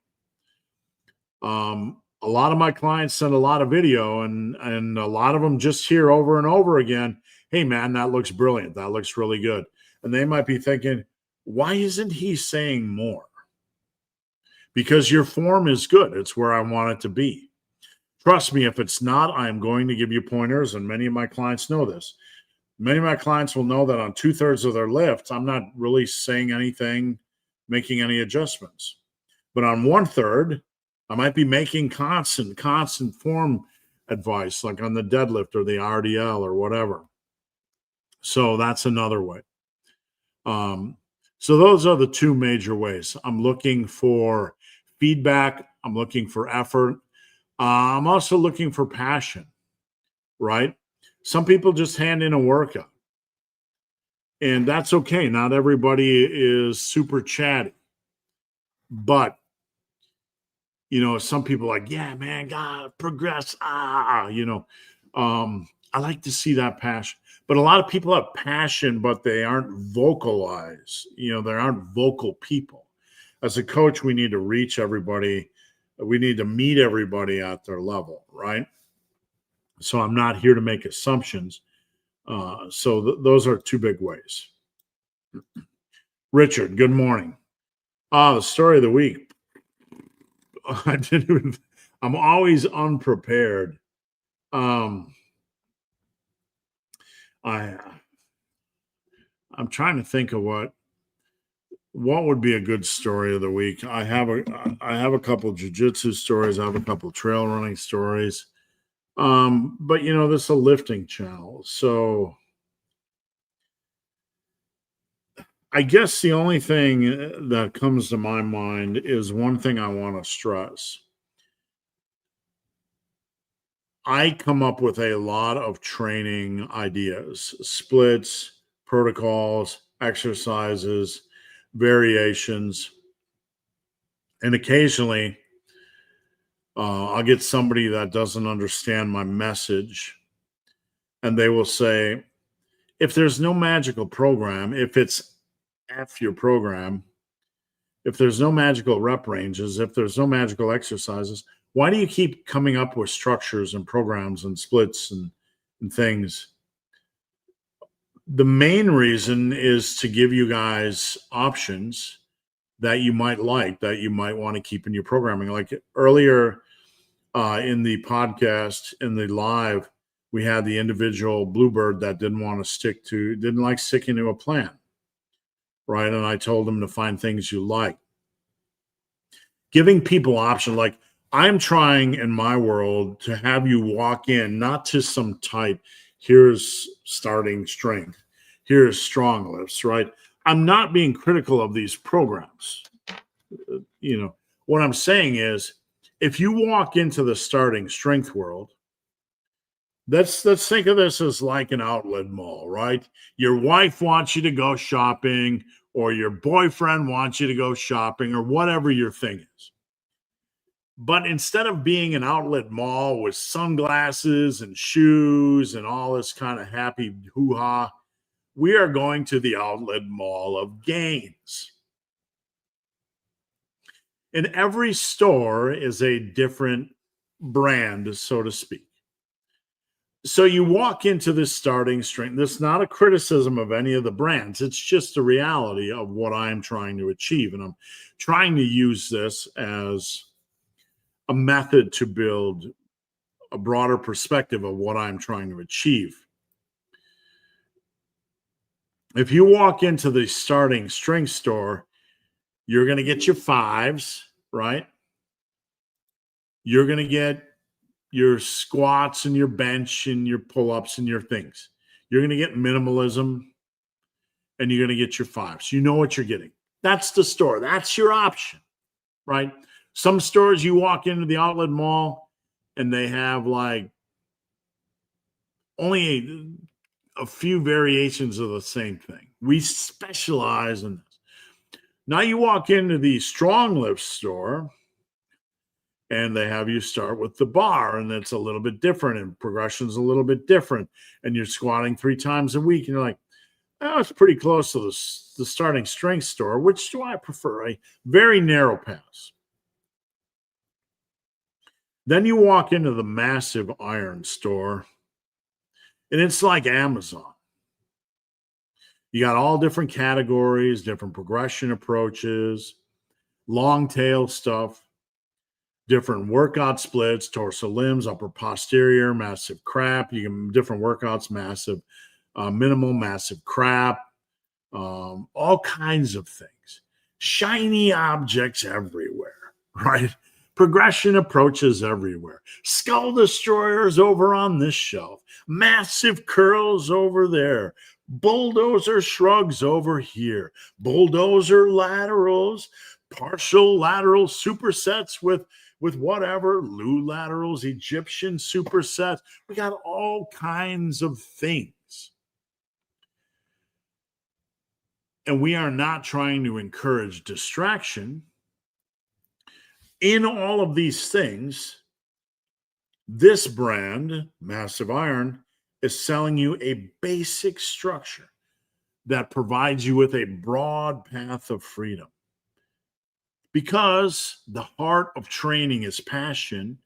A lot of my clients send a lot of video, and a lot of them just hear over and over again, hey, man, that looks brilliant. That looks really good. And they might be thinking, why isn't he saying more? Because your form is good. It's where I want it to be. Trust me, if it's not, I am going to give you pointers, and many of my clients know this. Many of my clients will know that on 2/3 of their lifts, I'm not really saying anything, making any adjustments. But on 1/3, I might be making constant form advice, like on the deadlift or the RDL or whatever. So that's another way. So those are the two major ways. I'm looking for feedback. I'm looking for effort. I'm also looking for passion, right? Some people just hand in a workout, and that's okay. Not everybody is super chatty, but some people are like, yeah, man, gotta progress. I like to see that passion. But a lot of people have passion, but they aren't vocalized. They aren't vocal people. As a coach, we need to reach everybody. We need to meet everybody at their level, right? So I'm not here to make assumptions. So those are two big ways. Richard, good morning. The story of the week. I'm always unprepared. I'm trying to think of what would be a good story of the week. I have a couple of jiu-jitsu stories. I have a couple of trail running stories. But this is a lifting channel. So I guess the only thing that comes to my mind is one thing I want to stress. I come up with a lot of training ideas, splits, protocols, exercises, variations. And occasionally, I'll get somebody that doesn't understand my message, and they will say, if there's no magical program, if it's F your program, if there's no magical rep ranges, if there's no magical exercises, why do you keep coming up with structures and programs and splits and things? The main reason is to give you guys options that you might like, that you might want to keep in your programming. Like earlier in the podcast, in the live, we had the individual bluebird that didn't like sticking to a plan, right? And I told them to find things you like. Giving people option, like I'm trying in my world to have you walk in, not to some type, here's starting strength, here's strong lifts, right? I'm not being critical of these programs. What I'm saying is, if you walk into the starting strength world, let's think of this as like an outlet mall, right? Your wife wants you to go shopping, or your boyfriend wants you to go shopping, or whatever your thing is. But instead of being an outlet mall with sunglasses and shoes and all this kind of happy hoo-ha, we are going to the outlet mall of gains. And every store is a different brand, so to speak. So you walk into this starting strength. This is not a criticism of any of the brands. It's just a reality of what I'm trying to achieve. And I'm trying to use this as a method to build a broader perspective of what I'm trying to achieve. If you walk into the starting strength store, you're going to get your 5s, right? You're going to get your squats and your bench and your pull-ups and your things. You're going to get minimalism, and you're going to get your 5s. You know what you're getting. That's the store. That's your option, right? Some stores, you walk into the outlet mall and they have like only a few variations of the same thing. We specialize in this. Now you walk into the strong lift store and they have you start with the bar, and it's a little bit different, and progression's a little bit different, and you're squatting 3 times a week, and you're like, oh, it's pretty close to the starting strength store. Which do I prefer? A very narrow pass. Then you walk into the massive iron store, and it's like Amazon. You got all different categories, different progression approaches, long tail stuff, different workout splits, torso limbs, upper posterior, massive crap. You can different workouts, massive, minimal, massive crap, all kinds of things. Shiny objects everywhere. right? Progression approaches everywhere. Skull destroyers over on this shelf. Massive curls over there. Bulldozer shrugs over here. Bulldozer laterals. Partial lateral supersets with whatever. Lou laterals. Egyptian supersets. We got all kinds of things. And we are not trying to encourage distraction. In all of these things, this brand, Massive Iron, is selling you a basic structure that provides you with a broad path of freedom. Because the heart of training is passion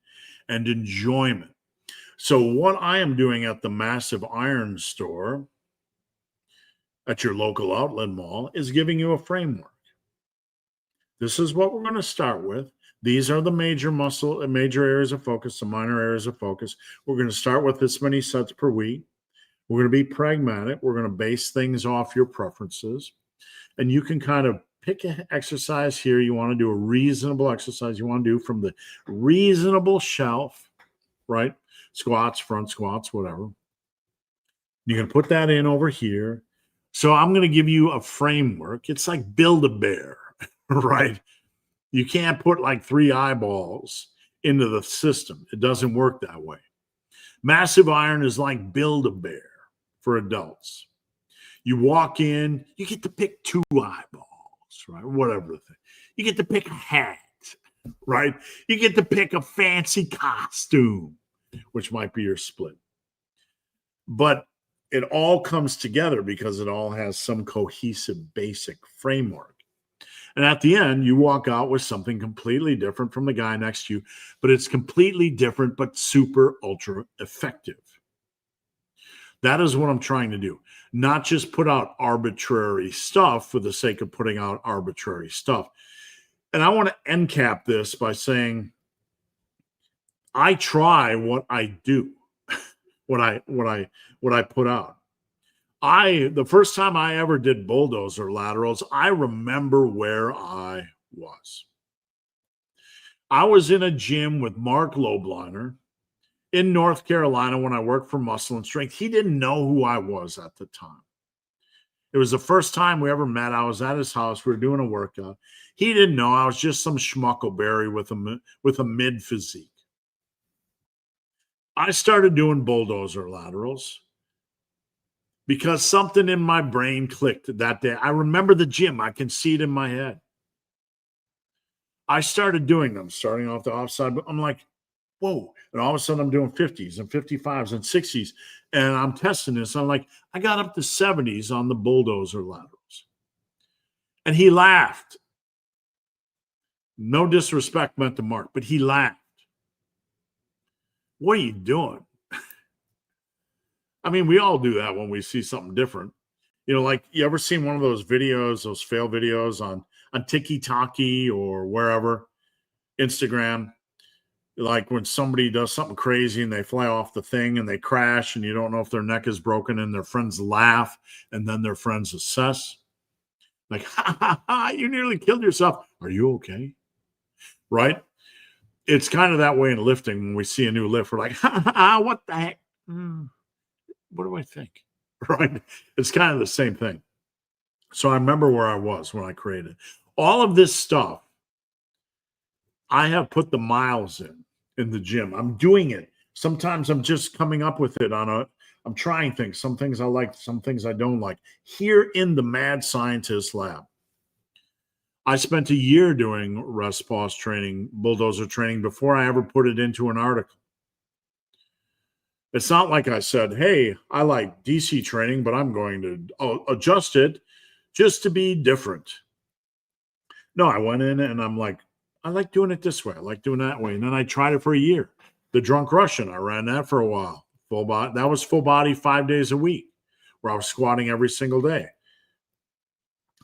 and enjoyment. So what I am doing at the Massive Iron store at your local outlet mall is giving you a framework. This is what we're going to start with. These are the major areas of focus, the minor areas of focus. We're going to start with this many sets per week. We're going to be pragmatic. We're going to base things off your preferences. And you can kind of pick an exercise here. You want to do a reasonable exercise you want to do from the reasonable shelf, right? Squats, front squats, whatever. You can put that in over here. So I'm going to give you a framework. It's like Build-A-Bear, right? You can't put like 3 eyeballs into the system. It doesn't work that way. Massive Iron is like Build-A-Bear for adults. You walk in, you get to pick 2 eyeballs, right? Whatever the thing. You get to pick a hat, right? You get to pick a fancy costume, which might be your split. But it all comes together because it all has some cohesive basic framework. And at the end, you walk out with something completely different from the guy next to you, but it's completely different, but super ultra effective. That is what I'm trying to do. Not just put out arbitrary stuff for the sake of putting out arbitrary stuff. And I want to end cap this by saying, I try what I do, what I put out. The first time I ever did bulldozer laterals, I remember where I was. I was in a gym with Mark Lobliner in North Carolina when I worked for Muscle and Strength. He didn't know who I was at the time. It was the first time we ever met. I was at his house. We were doing a workout. He didn't know. I was just some schmuckleberry with a mid physique. I started doing bulldozer laterals because something in my brain clicked that day. I remember the gym. I can see it in my head. I started doing them, starting off the offside. But I'm like, whoa. And all of a sudden I'm doing 50s and 55s and 60s. And I'm testing this. I'm like, I got up to 70s on the bulldozer laterals. And he laughed. No disrespect meant to Mark, but he laughed. What are you doing? I mean, we all do that when we see something different. You know, like, you ever seen one of those videos, those fail videos on TikTok or wherever, Instagram, like when somebody does something crazy and they fly off the thing and they crash and you don't know if their neck is broken and their friends laugh and then their friends assess. Like, ha, ha, ha, you nearly killed yourself. Are you okay? Right? It's kind of that way in lifting. When we see a new lift, we're like, ha, ha, ha, what the heck? What do I think? Right? It's kind of the same thing. So I remember where I was when I created all of this stuff. I have put the miles in the gym. I'm doing it. Sometimes I'm just coming up with it I'm trying things. Some things I like, some things I don't like. Here in the Mad Scientist Lab, I spent a year doing rest pause training, bulldozer training, before I ever put it into an article. It's not like I said, hey, I like DC training, but I'm going to adjust it just to be different. No, I went in and I'm like, I like doing it this way. I like doing that way. And then I tried it for a year. The drunk Russian, I ran that for a while. Full body. That was full body 5 days a week, where I was squatting every single day.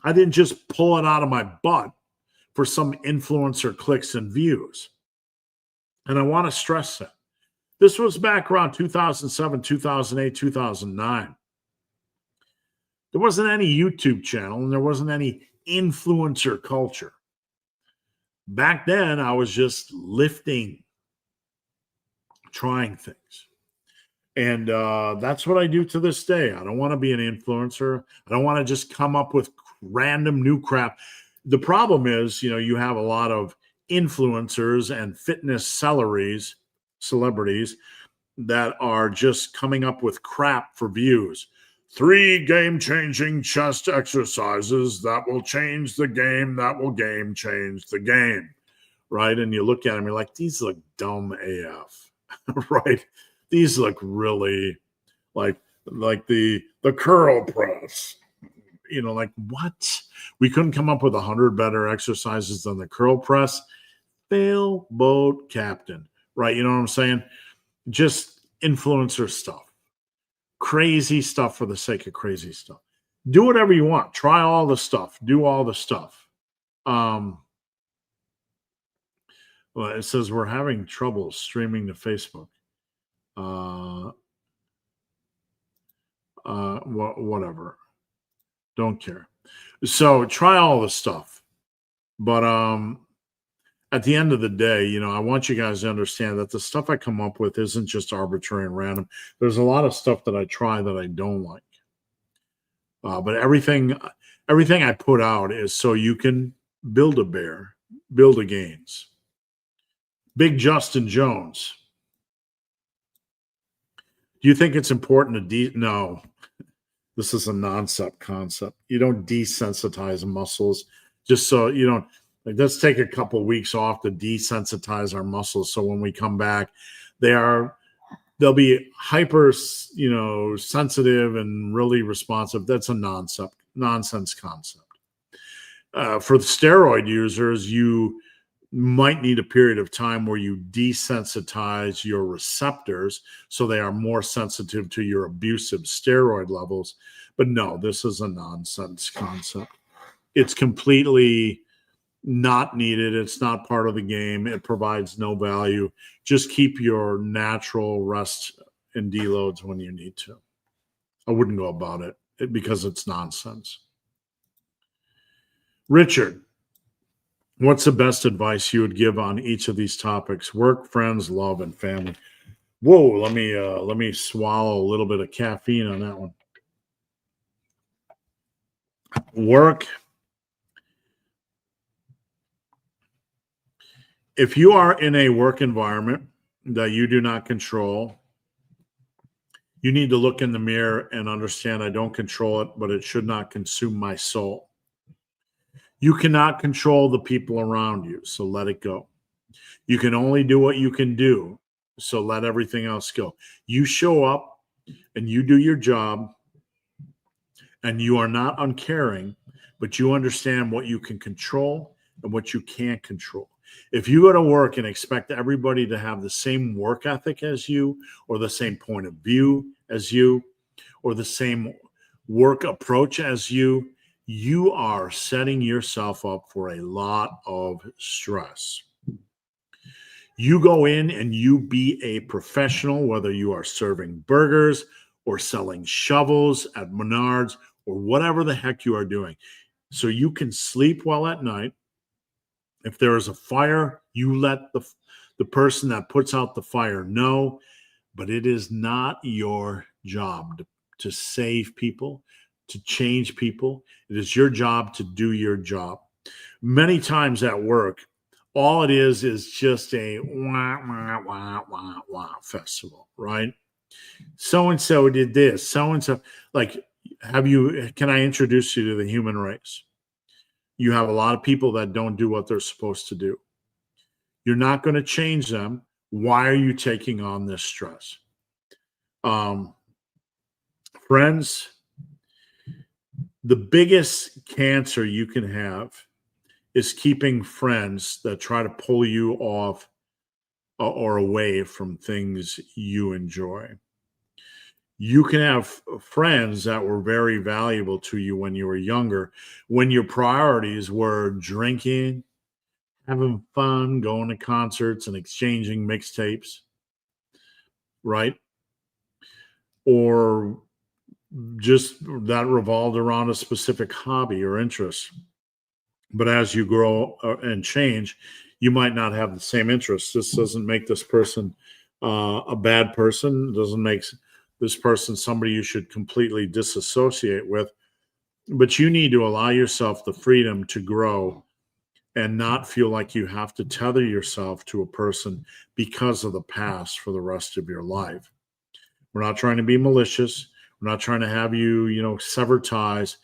I didn't just pull it out of my butt for some influencer clicks and views. And I want to stress that. This was back around 2007, 2008, 2009. There wasn't any YouTube channel and there wasn't any influencer culture. Back then, I was just lifting, trying things. And that's what I do to this day. I don't want to be an influencer. I don't want to just come up with random new crap. The problem is, you have a lot of influencers and fitness celebrities that are just coming up with crap for views. 3 game-changing chest exercises that will change the game, that will change the game, right? And you look at them, you're like, these look dumb AF, right? These look really like the curl press. Like, what? We couldn't come up with 100 better exercises than the curl press. Fail boat captain, right? You know what I'm saying? Just influencer stuff. Crazy stuff for the sake of crazy stuff. Do whatever you want. Try all the stuff. Do all the stuff. Well, it says we're having trouble streaming to Facebook. Whatever. Don't care. So try all the stuff. But at the end of the day, I want you guys to understand that the stuff I come up with isn't just arbitrary and random. There's a lot of stuff that I try that I don't like. But everything I put out is so you can build a bear, build a gains. Big Justin Jones. Do you think it's important to no? This is a concept. You don't desensitize muscles just so you don't. Like, let's take a couple of weeks off to desensitize our muscles, so when we come back, they'll be hyper, sensitive and really responsive. That's a nonsense concept. For the steroid users, you might need a period of time where you desensitize your receptors so they are more sensitive to your abusive steroid levels. But no, this is a nonsense concept. It's completely not needed. It's not part of the game. It provides no value. Just keep your natural rest and deloads when you need to. I wouldn't go about it because it's nonsense. Richard, what's the best advice you would give on each of these topics? Work, friends, love, and family. Whoa, let me swallow a little bit of caffeine on that one. Work. If you are in a work environment that you do not control, you need to look in the mirror and understand I don't control it, but it should not consume my soul. You cannot control the people around you, so let it go. You can only do what you can do, so let everything else go. You show up and you do your job, and you are not uncaring, but you understand what you can control and what you can't control. If you go to work and expect everybody to have the same work ethic as you, or the same point of view as you, or the same work approach as you, you are setting yourself up for a lot of stress. You go in and you be a professional, whether you are serving burgers or selling shovels at Menards or whatever the heck you are doing. So you can sleep well at night. If there is a fire, you let the person that puts out the fire know, but it is not your job to save people, to change people. It is your job to do your job. Many times at work, all it is just a wah, wah, wah, wah, wah festival, right? So-and-so did this, so-and-so. Like, can I introduce you to the human race? You have a lot of people that don't do what they're supposed to do. You're not going to change them. Why are you taking on this stress? Friends, the biggest cancer you can have is keeping friends that try to pull you off or away from things you enjoy. You can have friends that were very valuable to you when you were younger, when your priorities were drinking, having fun, going to concerts and exchanging mixtapes, right? Or just that revolved around a specific hobby or interest. But as you grow and change, you might not have the same interests. This doesn't make this person a bad person. It doesn't make this person somebody you should completely disassociate with. But you need to allow yourself the freedom to grow and not feel like you have to tether yourself to a person because of the past for the rest of your life. We're not trying to be malicious. We're not trying to have you, sever ties.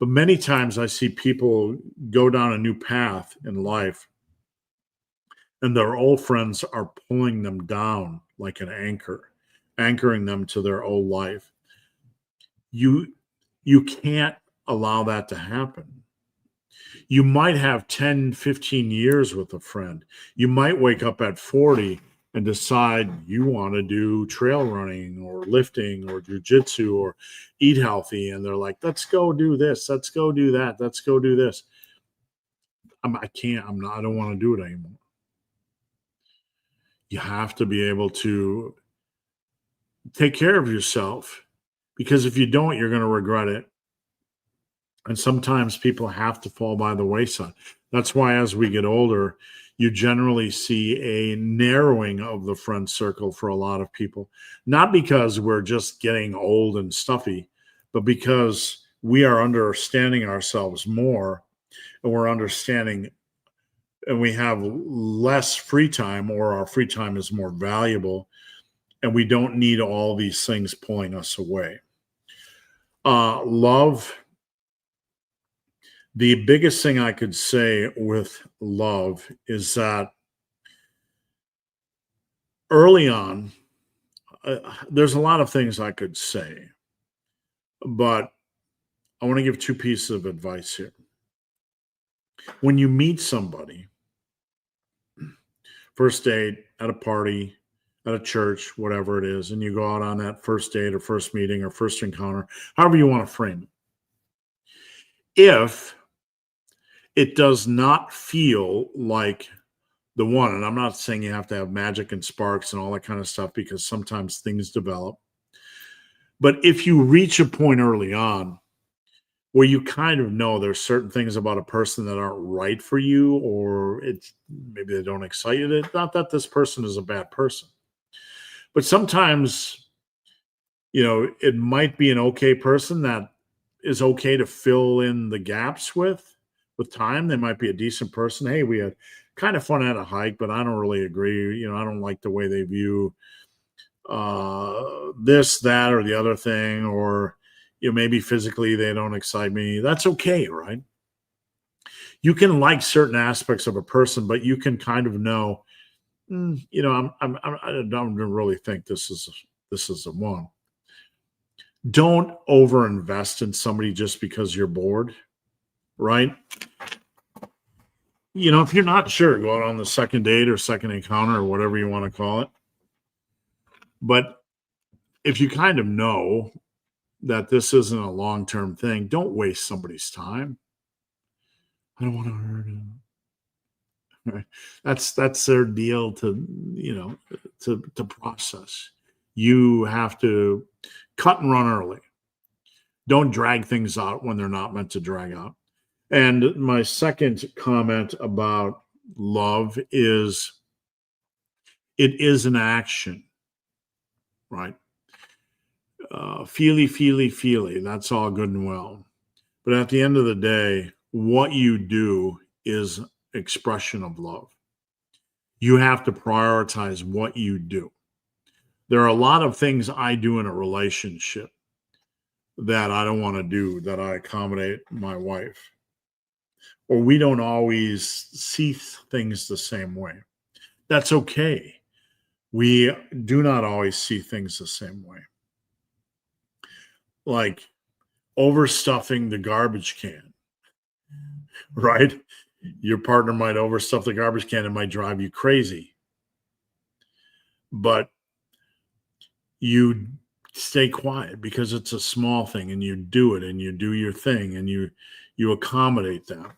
But many times I see people go down a new path in life and their old friends are pulling them down like an anchor, anchoring them to their old life. You can't allow that to happen. You might have 10, 15 years with a friend. You might wake up at 40 and decide you want to do trail running or lifting or jujitsu or eat healthy. And they're like, let's go do this. Let's go do that. Let's go do this. I can't, I don't want to do it anymore. You have to be able to take care of yourself, because if you don't, you're going to regret it. And sometimes people have to fall by the wayside. That's why as we get older, you generally see a narrowing of the friend circle for a lot of people. Not because we're just getting old and stuffy, but because we are understanding ourselves more, and we're understanding, and we have less free time, or our free time is more valuable, and we don't need all these things pulling us away. Love. The biggest thing I could say with love is that early on, there's a lot of things I could say, but I want to give two pieces of advice here. When you meet somebody, first date, at a party, at a church, whatever it is, and you go out on that first date or first meeting or first encounter, however you want to frame it. If it does not feel like the one, and I'm not saying you have to have magic and sparks and all that kind of stuff, because sometimes things develop. But if you reach a point early on where you kind of know there's certain things about a person that aren't right for you, or it's maybe they don't excite you, it's not that this person is a bad person. But sometimes, it might be an okay person that is okay to fill in the gaps with time. They might be a decent person. Hey, we had kind of fun at a hike, but I don't really agree. I don't like the way they view this, that, or the other thing, or maybe physically they don't excite me. That's okay, right? You can like certain aspects of a person, but you can kind of know, I don't really think this is the one. Don't overinvest in somebody just because you're bored, right? If you're not sure, go out on the second date or second encounter or whatever you want to call it. But if you kind of know that this isn't a long-term thing, don't waste somebody's time. I don't want to hurt him. Right? That's their deal to process. You have to cut and run early. Don't drag things out when they're not meant to drag out. And my second comment about love is it is an action, right? Feely, that's all good and well. But at the end of the day, what you do is expression of love. You have to prioritize what you do. There are a lot of things I do in a relationship that I don't want to do, that I accommodate my wife. Or we don't always see things the same way. That's okay. We do not always see things the same way. Like overstuffing the garbage can, right? Your partner might overstuff the garbage can. It might drive you crazy. But you stay quiet because it's a small thing, and you do it, and you do your thing, and you accommodate them.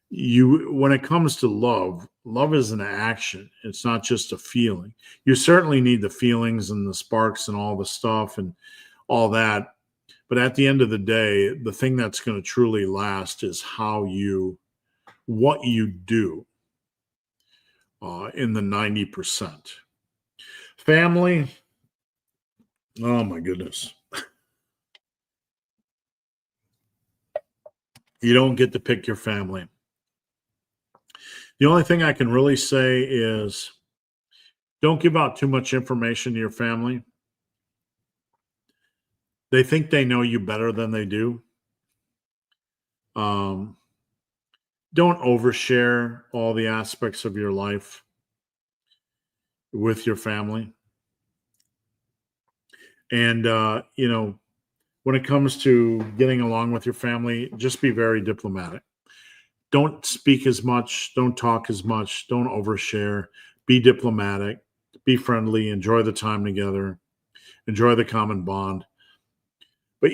When it comes to love is an action. It's not just a feeling. You certainly need the feelings and the sparks and all the stuff and all that. But at the end of the day, the thing that's going to truly last is how you what you do in the 90%. Family, oh my goodness. You don't get to pick your family. The only thing I can really say is don't give out too much information to your family. They think they know you better than they do. Don't overshare all the aspects of your life with your family. And, when it comes to getting along with your family, just be very diplomatic. Don't speak as much. Don't talk as much. Don't overshare. Be diplomatic. Be friendly. Enjoy the time together. Enjoy the common bond. But,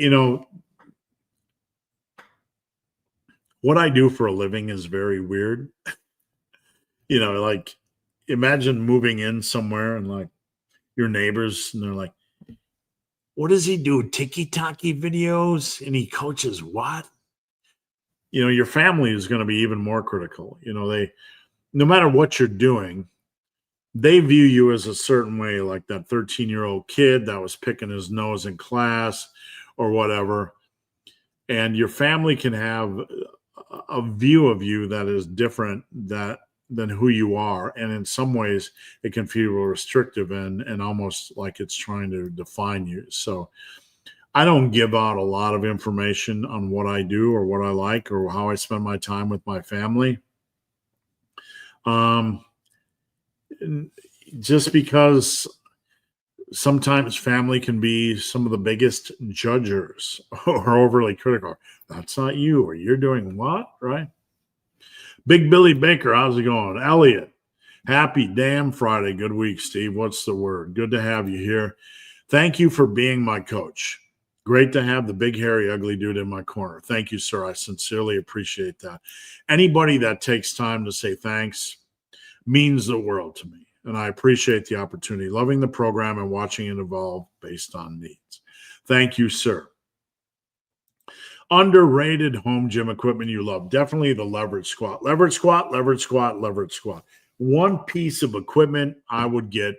what I do for a living is very weird. Like imagine moving in somewhere and like your neighbors and they're like, what does he do? Tiki-taki videos? And he coaches what? Your family is going to be even more critical. No matter what you're doing, they view you as a certain way, like that 13-year-old kid that was picking his nose in class or whatever. And your family can have a view of you that is different than who you are. And in some ways it can feel restrictive and almost like it's trying to define you. So I don't give out a lot of information on what I do or what I like or how I spend my time with my family. Just because sometimes family can be some of the biggest judgers or overly critical. That's not you, or you're doing what, right? Big Billy Baker, how's it going? Elliot, happy damn Friday. Good week, Steve. What's the word? Good to have you here. Thank you for being my coach. Great to have the big, hairy, ugly dude in my corner. Thank you, sir. I sincerely appreciate that. Anybody that takes time to say thanks means the world to me. And I appreciate the opportunity, loving the program and watching it evolve based on needs. Thank you, sir. Underrated home gym equipment you love. Definitely the leverage squat. Leverage squat, leverage squat, leverage squat. One piece of equipment I would get.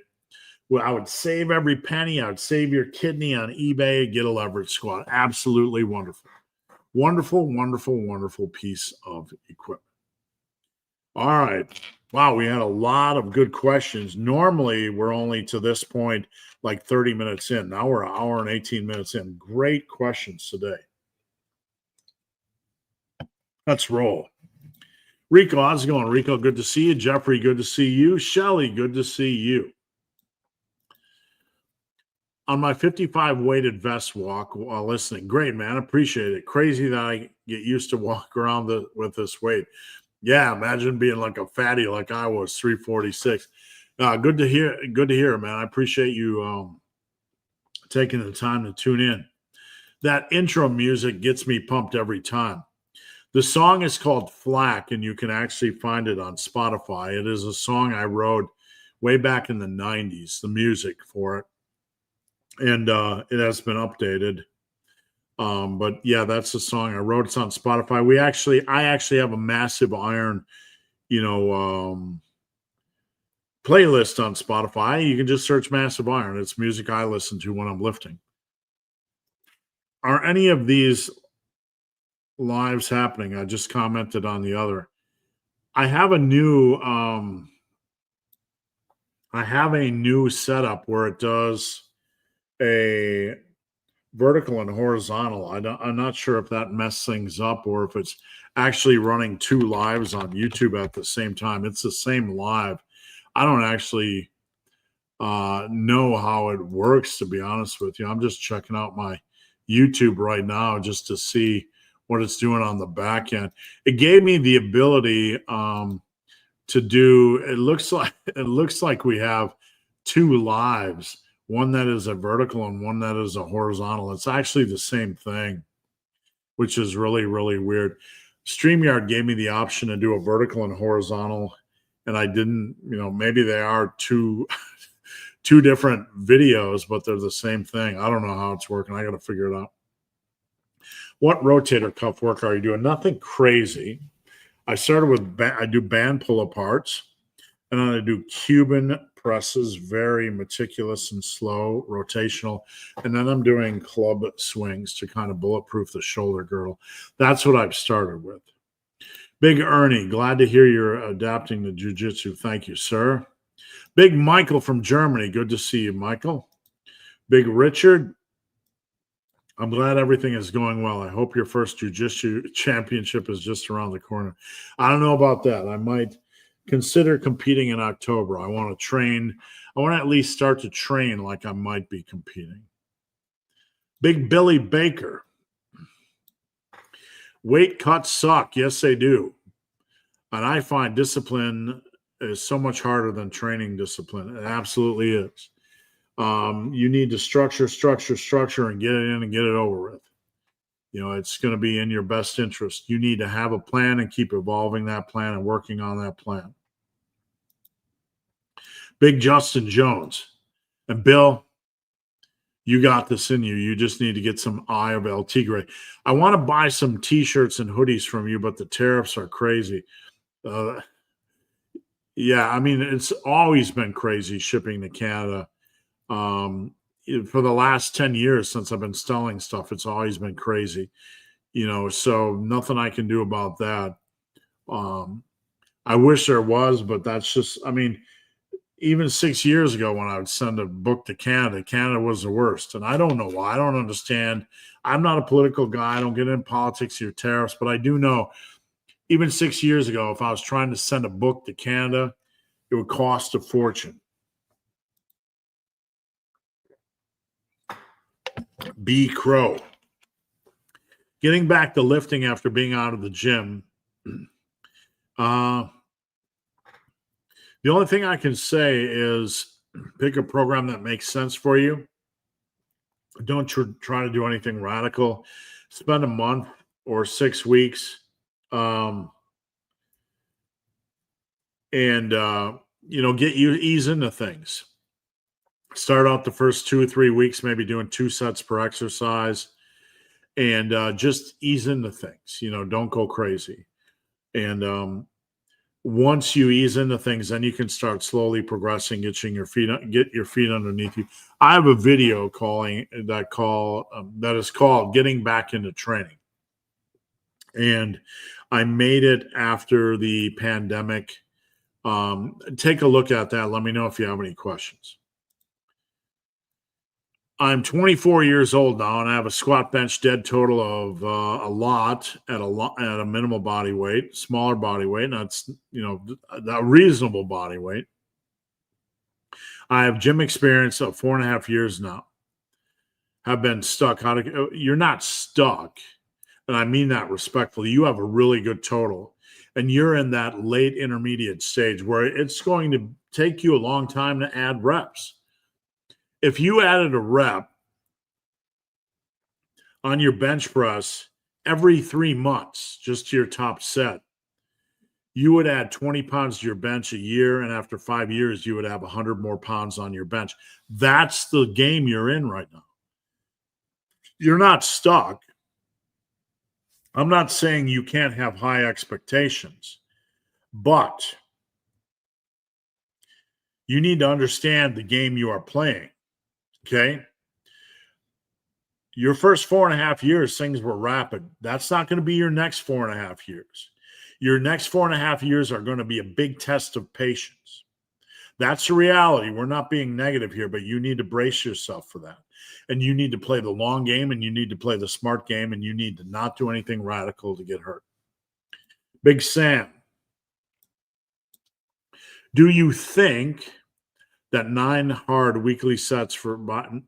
Well, I would save every penny. I would save your kidney on eBay. Get a leverage squat. Absolutely wonderful. Wonderful, wonderful, wonderful piece of equipment. All right. Wow, we had a lot of good questions. Normally, we're only to this point like 30 minutes in. Now we're an hour and 18 minutes in. Great questions today. Let's roll. Rico, how's it going? Rico, good to see you. Jeffrey, good to see you. Shelly, good to see you. On my 55 weighted vest walk while listening. Great, man. Appreciate it. Crazy that I get used to walk around with this weight. Yeah, imagine being like a fatty like I was, 346. Good to hear, man. I appreciate you taking the time to tune in. That intro music gets me pumped every time. The song is called Flack, and you can actually find it on Spotify. It is a song I wrote way back in the 90s, the music for it. And it has been updated. But yeah, that's the song I wrote. It's on Spotify. I actually have a Massive Iron, playlist on Spotify. You can just search Massive Iron. It's music I listen to when I'm lifting. Are any of these lives happening? I just commented on the other. I have a new setup where it does a vertical and horizontal. I'm not sure if that messed things up or if it's actually running two lives on YouTube at the same time. It's the same live. I don't actually know how it works, to be honest with you. I'm just checking out my YouTube right now just to see what it's doing on the back end. It gave me the ability to do. It looks like we have two lives. One that is a vertical and one that is a horizontal. It's actually the same thing, which is really, really weird. StreamYard gave me the option to do a vertical and horizontal, and I didn't, maybe they are two different videos, but they're the same thing. I don't know how it's working. I got to figure it out. What rotator cuff work are you doing? Nothing crazy. I started with, I do band pull aparts, and then I do Cuban presses, very meticulous and slow, rotational. And then I'm doing club swings to kind of bulletproof the shoulder girdle. That's what I've started with. Big Ernie, glad to hear you're adapting to jiu-jitsu. Thank you, sir. Big Michael from Germany. Good to see you, Michael. Big Richard, I'm glad everything is going well. I hope your first jiu-jitsu championship is just around the corner. I don't know about that. I might consider competing in October. I want to train. I want to at least start to train like I might be competing. Big Billy Baker. Weight cuts suck. Yes, they do. And I find discipline is so much harder than training discipline. It absolutely is. You need to structure, and get it in and get it over with. It's going to be in your best interest. You need to have a plan and keep evolving that plan and working on that plan. Big Justin Jones. And Bill, you got this in you. You just need to get some Eye of El Tigre. I want to buy some T-shirts and hoodies from you, but the tariffs are crazy. Yeah, I mean, it's always been crazy shipping to Canada. For the last 10 years since I've been selling stuff, it's always been crazy, so nothing I can do about that. I wish there was, but that's just, I mean, even 6 years ago when I would send a book to Canada, Canada was the worst. And I don't know why. I don't understand. I'm not a political guy. I don't get into politics or tariffs, but I do know even 6 years ago, if I was trying to send a book to Canada, it would cost a fortune. B. Crow. Getting back to lifting after being out of the gym. The only thing I can say is pick a program that makes sense for you. Don't try to do anything radical. Spend a month or 6 weeks and ease into things. Start out the first 2 or 3 weeks, maybe doing 2 sets per exercise, and just ease into things. Don't go crazy. And once you ease into things, then you can start slowly progressing, get your feet underneath you. I have a video that is called "Getting Back into Training," and I made it after the pandemic. Take a look at that. Let me know if you have any questions. I'm 24 years old now, and I have a squat bench dead total of a lot at a minimal body weight, smaller body weight. And that's a reasonable body weight. I have gym experience of 4.5 years now. Have been stuck. You're not stuck, and I mean that respectfully. You have a really good total, and you're in that late intermediate stage where it's going to take you a long time to add reps. If you added a rep on your bench press every 3 months, just to your top set, you would add 20 pounds to your bench a year. And after 5 years, you would have 100 more pounds on your bench. That's the game you're in right now. You're not stuck. I'm not saying you can't have high expectations, but you need to understand the game you are playing. Okay. Your first 4.5 years, things were rapid. That's not going to be your next 4.5 years. Your next 4.5 years are going to be a big test of patience. That's the reality. We're not being negative here, but you need to brace yourself for that. And you need to play the long game, and you need to play the smart game, and you need to not do anything radical to get hurt. Big Sam. Do you think that 9 hard weekly sets for button?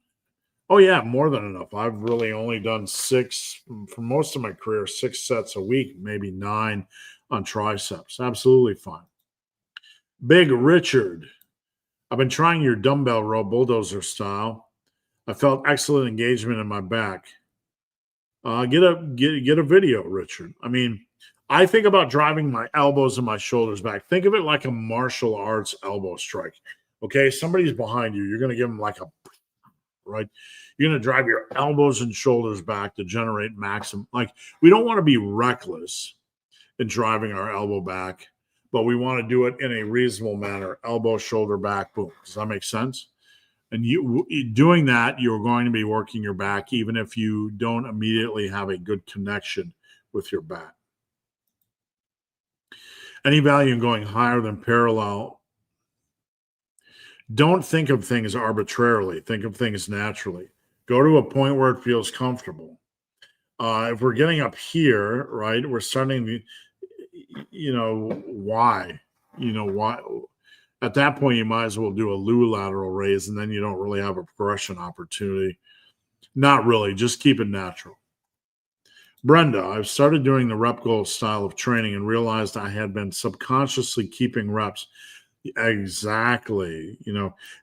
Oh, yeah, more than enough. I've really only done 6 for most of my career, 6 sets a week, maybe 9 on triceps. Absolutely fine. Big Richard. I've been trying your dumbbell row bulldozer style. I felt excellent engagement in my back. Get a video, Richard. I mean, I think about driving my elbows and my shoulders back. Think of it like a martial arts elbow strike. Okay, somebody's behind you. You're going to give them like a right. You're going to drive your elbows and shoulders back to generate maximum. Like, we don't want to be reckless and driving our elbow back, but we want to do it in a reasonable manner. Elbow, shoulder, back, boom. Does that make sense? And you doing that, you're going to be working your back, even if you don't immediately have a good connection with your back. Any value in going higher than parallel. Don't think of things arbitrarily. Think of things naturally. Go to a point where it feels comfortable. If we're getting up here, right, we're starting to, why? Why? At that point, you might as well do a Lou lateral raise, and then you don't really have a progression opportunity. Not really. Just keep it natural. Brenda, I've started doing the rep goal style of training and realized I had been subconsciously keeping reps. Exactly.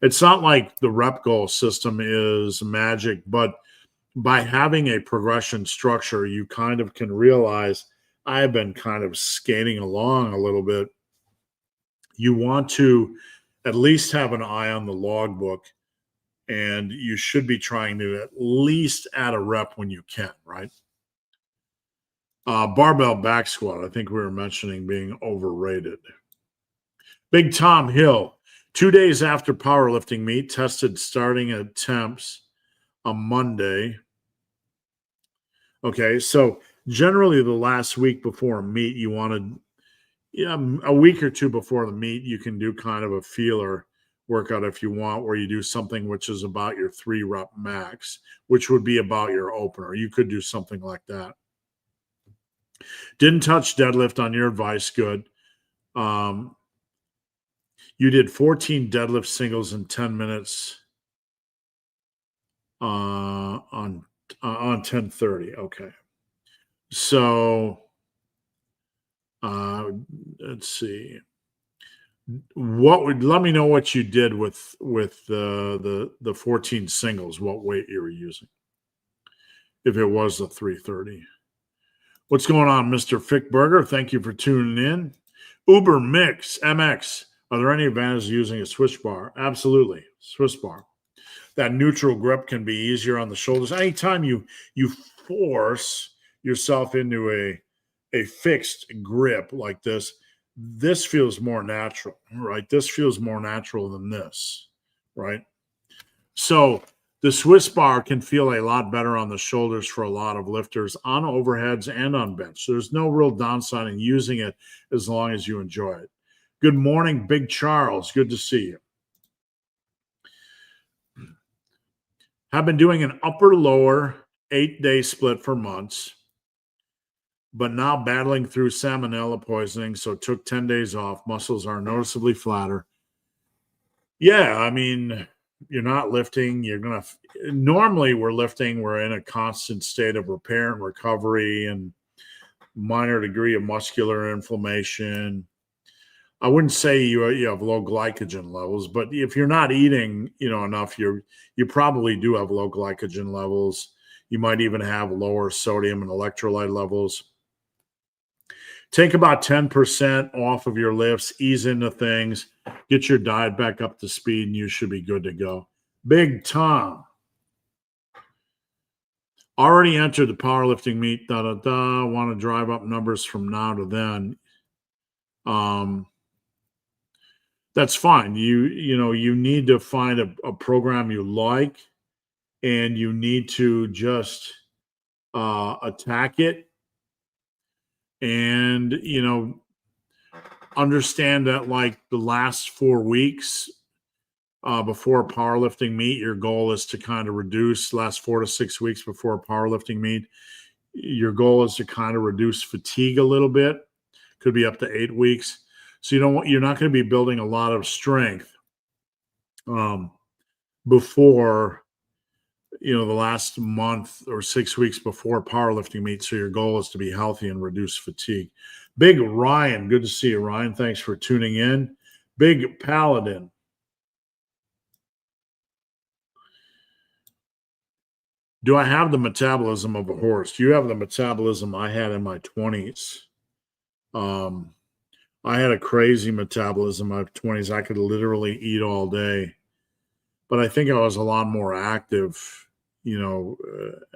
It's not like the rep goal system is magic, but by having a progression structure, you kind of can realize I've been kind of skating along a little bit. You want to at least have an eye on the logbook, and you should be trying to at least add a rep when you can, right? Barbell back squat, I think we were mentioning being overrated. Big Tom Hill, 2 days after powerlifting meet, tested starting attempts on Monday. Okay, so generally the last week before a meet, you want to, a week or two before the meet, you can do kind of a feeler workout if you want, where you do something which is about your 3-rep max, which would be about your opener. You could do something like that. Didn't touch deadlift on your advice. Good. You did 14 deadlift singles in 10 minutes on 10:30. Okay. So let's see. Let me know what you did with the 14 singles, what weight you were using, if it was the 330. What's going on, Mr. Fickburger? Thank you for tuning in. Uber Mix MX. Are there any advantages using a Swiss bar? Absolutely. Swiss bar. That neutral grip can be easier on the shoulders. Anytime you force yourself into a fixed grip like this feels more natural, right? This feels more natural than this, right? So the Swiss bar can feel a lot better on the shoulders for a lot of lifters on overheads and on bench. So there's no real downside in using it as long as you enjoy it. Good morning, Big Charles. Good to see you. Have been doing an upper-lower 8-day split for months, but now battling through salmonella poisoning, so took 10 days off. Muscles are noticeably flatter. Yeah, I mean, you're not lifting. Normally we're lifting. We're in a constant state of repair and recovery and minor degree of muscular inflammation. I wouldn't say you have low glycogen levels, but if you're not eating, enough, you probably do have low glycogen levels. You might even have lower sodium and electrolyte levels. Take about 10% off of your lifts, ease into things, get your diet back up to speed, and you should be good to go. Big Tom. Already entered the powerlifting meet, want to drive up numbers from now to then. That's fine. You need to find a program you like, and you need to just attack it, and understand that like the last 4 weeks before a powerlifting meet, your goal is to kind of reduce last 4 to 6 weeks before a powerlifting meet. Your goal is to kind of reduce fatigue a little bit. Could be up to 8 weeks. So you're not going to be building a lot of strength before the last month or 6 weeks before powerlifting meet. So your goal is to be healthy and reduce fatigue. Big Ryan, good to see you, Ryan. Thanks for tuning in. Big Paladin. Do I have the metabolism of a horse? Do you have the metabolism I had in my 20s? I had a crazy metabolism in my 20s. I could literally eat all day. But I think I was a lot more active,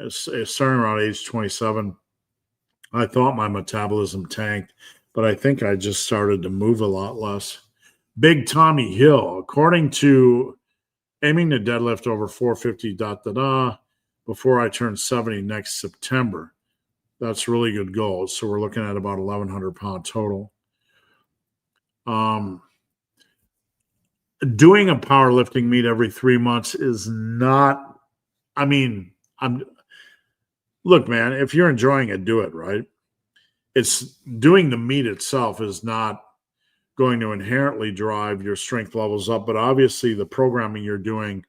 starting around age 27. I thought my metabolism tanked, but I think I just started to move a lot less. Big Tommy Hill, according to aiming to deadlift over 450 before I turn 70 next September. That's really good goals. So we're looking at about 1,100 pound total. Doing a powerlifting meet every 3 months is not, look, man, if you're enjoying it, do it, right? It's doing the meet itself is not going to inherently drive your strength levels up, but obviously the programming you're doing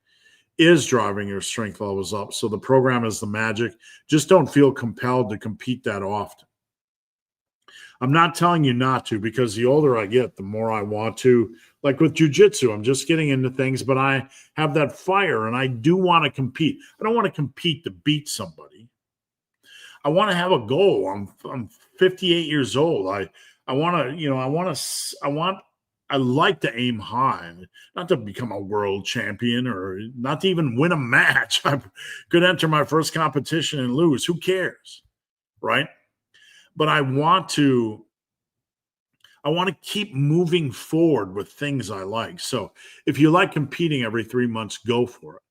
is driving your strength levels up. So the program is the magic. Just don't feel compelled to compete that often. I'm not telling you not to, because the older I get, the more I want to. Like with jiu-jitsu, I'm just getting into things, but I have that fire and I do want to compete. I don't want to compete to beat somebody. I want to have a goal. I'm 58 years old. I like to aim high, not to become a world champion or not to even win a match. I could enter my first competition and lose. Who cares? Right? But I want to keep moving forward with things I like. So if you like competing every 3 months, go for it.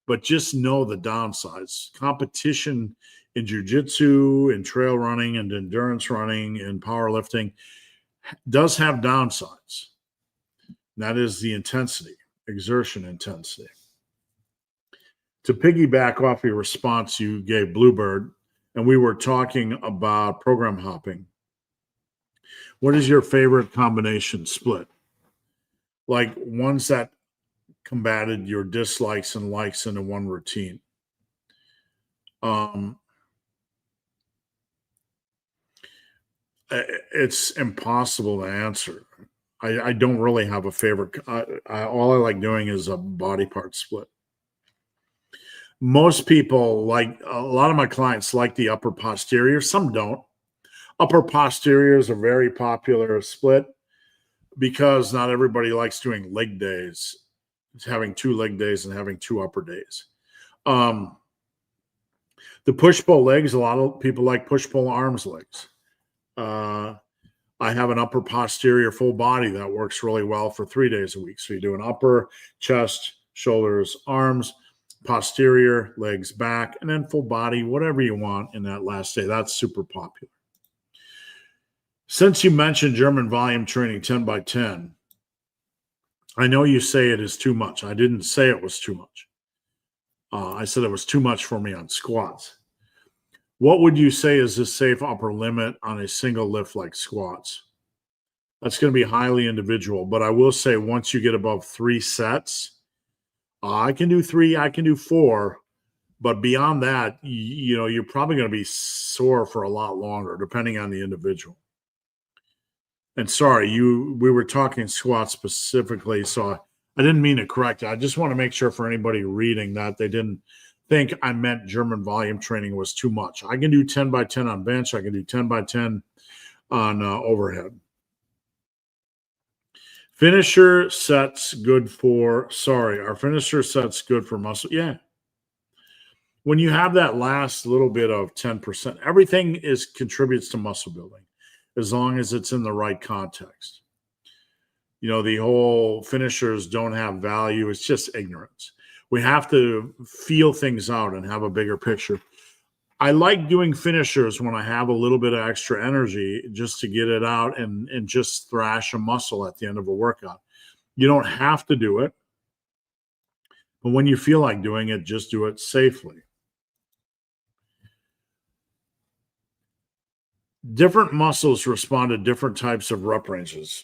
But just know the downsides. Competition in jiu-jitsu, in trail running, and endurance running, and powerlifting does have downsides. That is the intensity, exertion intensity. To piggyback off your response you gave Bluebird, and we were talking about program hopping. What is your favorite combination split? Like ones that combated your dislikes and likes into one routine. It's impossible to answer. I don't really have a favorite. All I like doing is a body part split. Most people, like a lot of my clients, like the upper posterior. Some don't. Upper posterior is a very popular split because not everybody likes doing leg days. It's having 2 leg days and having 2 upper days. The push-pull legs, a lot of people like push-pull arms legs. I have an upper posterior full body that works really well for 3 days a week. So you do an upper, chest, shoulders, arms, posterior, legs, back, and then full body, whatever you want in that last day. That's super popular. Since you mentioned German volume training 10 by 10, I know you say it is too much. I didn't say it was too much. I said it was too much for me on squats. What would you say is the safe upper limit on a single lift like squats? That's going to be highly individual, but I will say once you get above 3 sets, I can do 3, I can do 4, but beyond that, you're probably going to be sore for a lot longer, depending on the individual. And sorry, we were talking squats specifically, so I didn't mean to correct it. I just want to make sure for anybody reading that they didn't think I meant German volume training was too much. I can do 10 by 10 on bench. I can do 10 by 10 on overhead. Finisher sets good for, our finisher sets good for muscle. Yeah. When you have that last little bit of 10%, everything contributes to muscle building as long as it's in the right context. The whole finishers don't have value. It's just ignorance. We have to feel things out and have a bigger picture. I like doing finishers when I have a little bit of extra energy just to get it out and just thrash a muscle at the end of a workout. You don't have to do it, but when you feel like doing it, just do it safely. Different muscles respond to different types of rep ranges.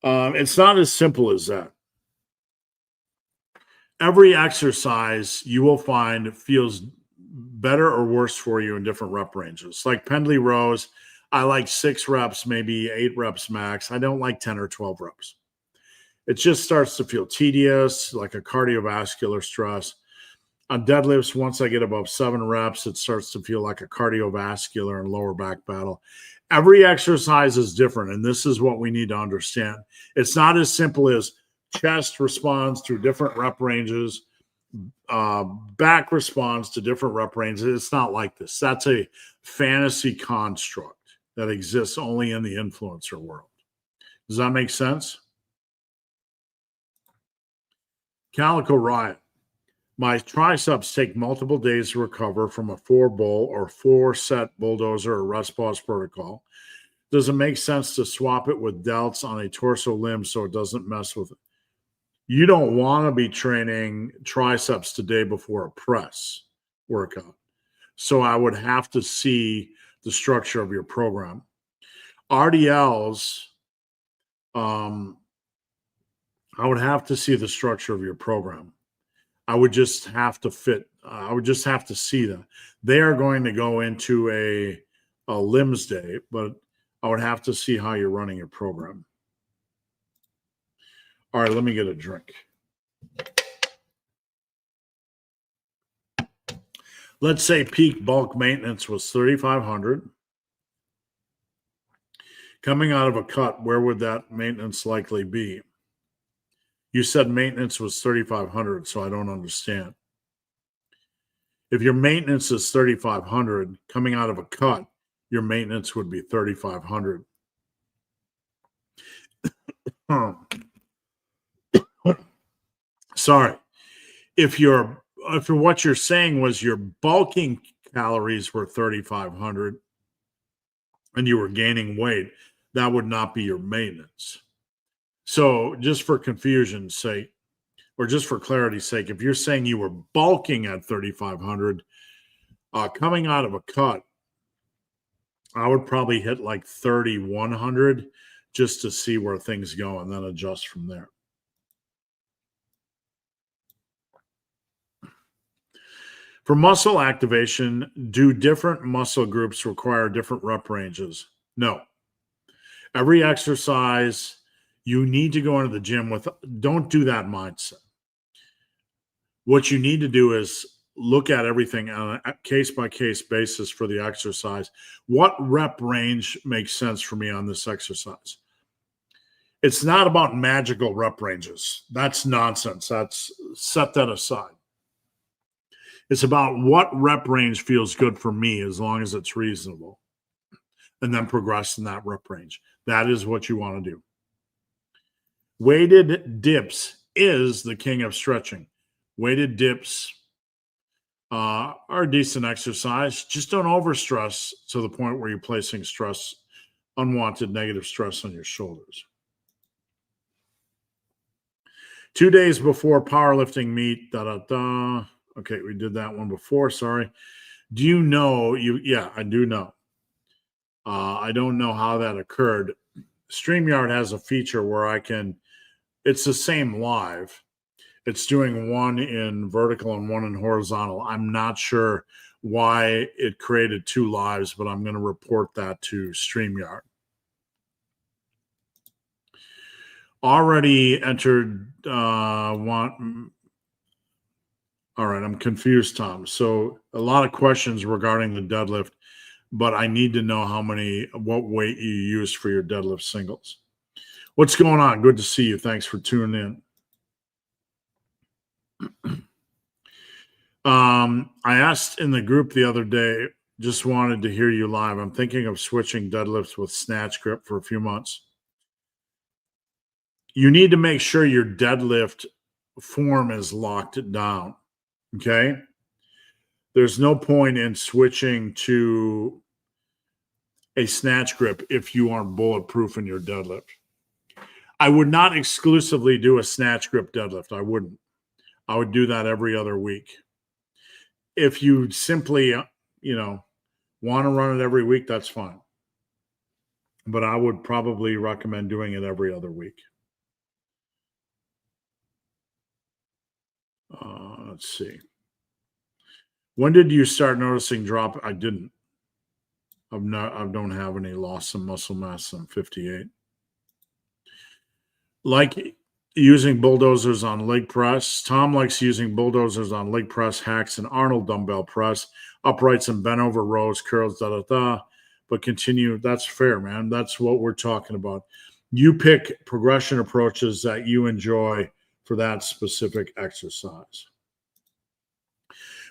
It's not as simple as that. Every exercise you will find feels better or worse for you in different rep ranges. Like pendlay rows, I like 6 reps, maybe 8 reps max. I don't like 10 or 12 reps. It just starts to feel tedious, like a cardiovascular stress. On deadlifts, once I get above 7 reps, it starts to feel like a cardiovascular and lower back battle. Every exercise is different, and this is what we need to understand. It's not as simple as chest responds to different rep ranges, back responds to different rep ranges. It's not like this. That's a fantasy construct that exists only in the influencer world. Does that make sense? Calico Riot. My triceps take multiple days to recover from a 4-bull or 4-set bulldozer or rest pause protocol. Does it make sense to swap it with delts on a torso limb so it doesn't mess with it? You don't want to be training triceps the day before a press workout. So I would have to see the structure of your program. RDLs, I would have to see the structure of your program. I would just have to see them. They are going to go into a limbs day, but I would have to see how you're running your program. All right, let me get a drink. Let's say peak bulk maintenance was 3,500. Coming out of a cut, where would that maintenance likely be? You said maintenance was 3,500, so I don't understand. If your maintenance is 3,500, coming out of a cut, your maintenance would be 3,500. Sorry. If what you're saying was your bulking calories were 3,500 and you were gaining weight, that would not be your maintenance. So just for confusion's sake, or just for clarity's sake, if you're saying you were bulking at 3,500, coming out of a cut, I would probably hit like 3,100 just to see where things go and then adjust from there. For muscle activation, do different muscle groups require different rep ranges? No. Every exercise, you need to go into the gym with, don't do that mindset. What you need to do is look at everything on a case-by-case basis for the exercise. What rep range makes sense for me on this exercise? It's not about magical rep ranges. That's nonsense. Set that aside. It's about what rep range feels good for me as long as it's reasonable. And then progress in that rep range. That is what you want to do. Weighted dips is the king of stretching. Weighted dips are a decent exercise. Just don't overstress to the point where you're placing stress, unwanted negative stress on your shoulders. 2 days before powerlifting meet, Okay, we did that one before. Sorry. Do you know Yeah, I do know. I don't know how that occurred. StreamYard has a feature where it's the same live. It's doing one in vertical and one in horizontal. I'm not sure why it created 2 lives, but I'm going to report that to StreamYard. Already entered All right, I'm confused, Tom. So a lot of questions regarding the deadlift, but I need to know what weight you use for your deadlift singles. What's going on? Good to see you. Thanks for tuning in. I asked in the group the other day, just wanted to hear you live. I'm thinking of switching deadlifts with snatch grip for a few months. You need to make sure your deadlift form is locked down. Okay? There's no point in switching to a snatch grip if you aren't bulletproof in your deadlift. I would not exclusively do a snatch grip deadlift. I wouldn't. I would do that every other week. If you simply, want to run it every week, that's fine. But I would probably recommend doing it every other week. Let's see. When did you start noticing drop? I didn't. I don't have any loss in muscle mass. I'm 58. Like using bulldozers on leg press. Tom likes using bulldozers on leg press, hacks, and Arnold dumbbell press, uprights and bent over rows, curls, but continue. That's fair, man. That's what we're talking about. You pick progression approaches that you enjoy for that specific exercise.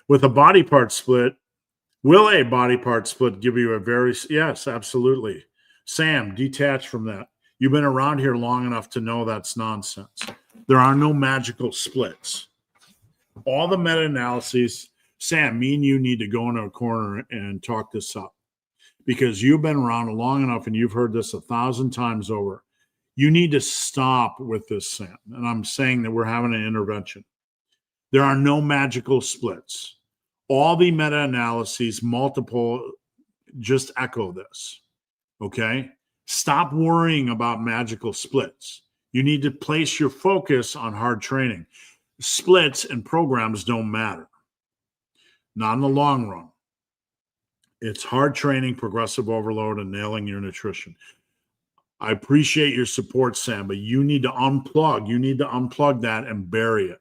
With a body part split, will a body part split give you a very, yes, absolutely. Sam, detach from that. You've been around here long enough to know that's nonsense. There are no magical splits. All the meta-analyses, Sam, me and you need to go into a corner and talk this up because you've been around long enough and you've heard this 1,000 times over. You need to stop with this, Sam. And I'm saying that we're having an intervention. There are no magical splits. All the meta-analyses, multiple, just echo this. Okay? Stop worrying about magical splits. You need to place your focus on hard training. Splits and programs don't matter. Not in the long run. It's hard training, progressive overload, and nailing your nutrition. I appreciate your support, Sam, but you need to unplug. You need to unplug that and bury it.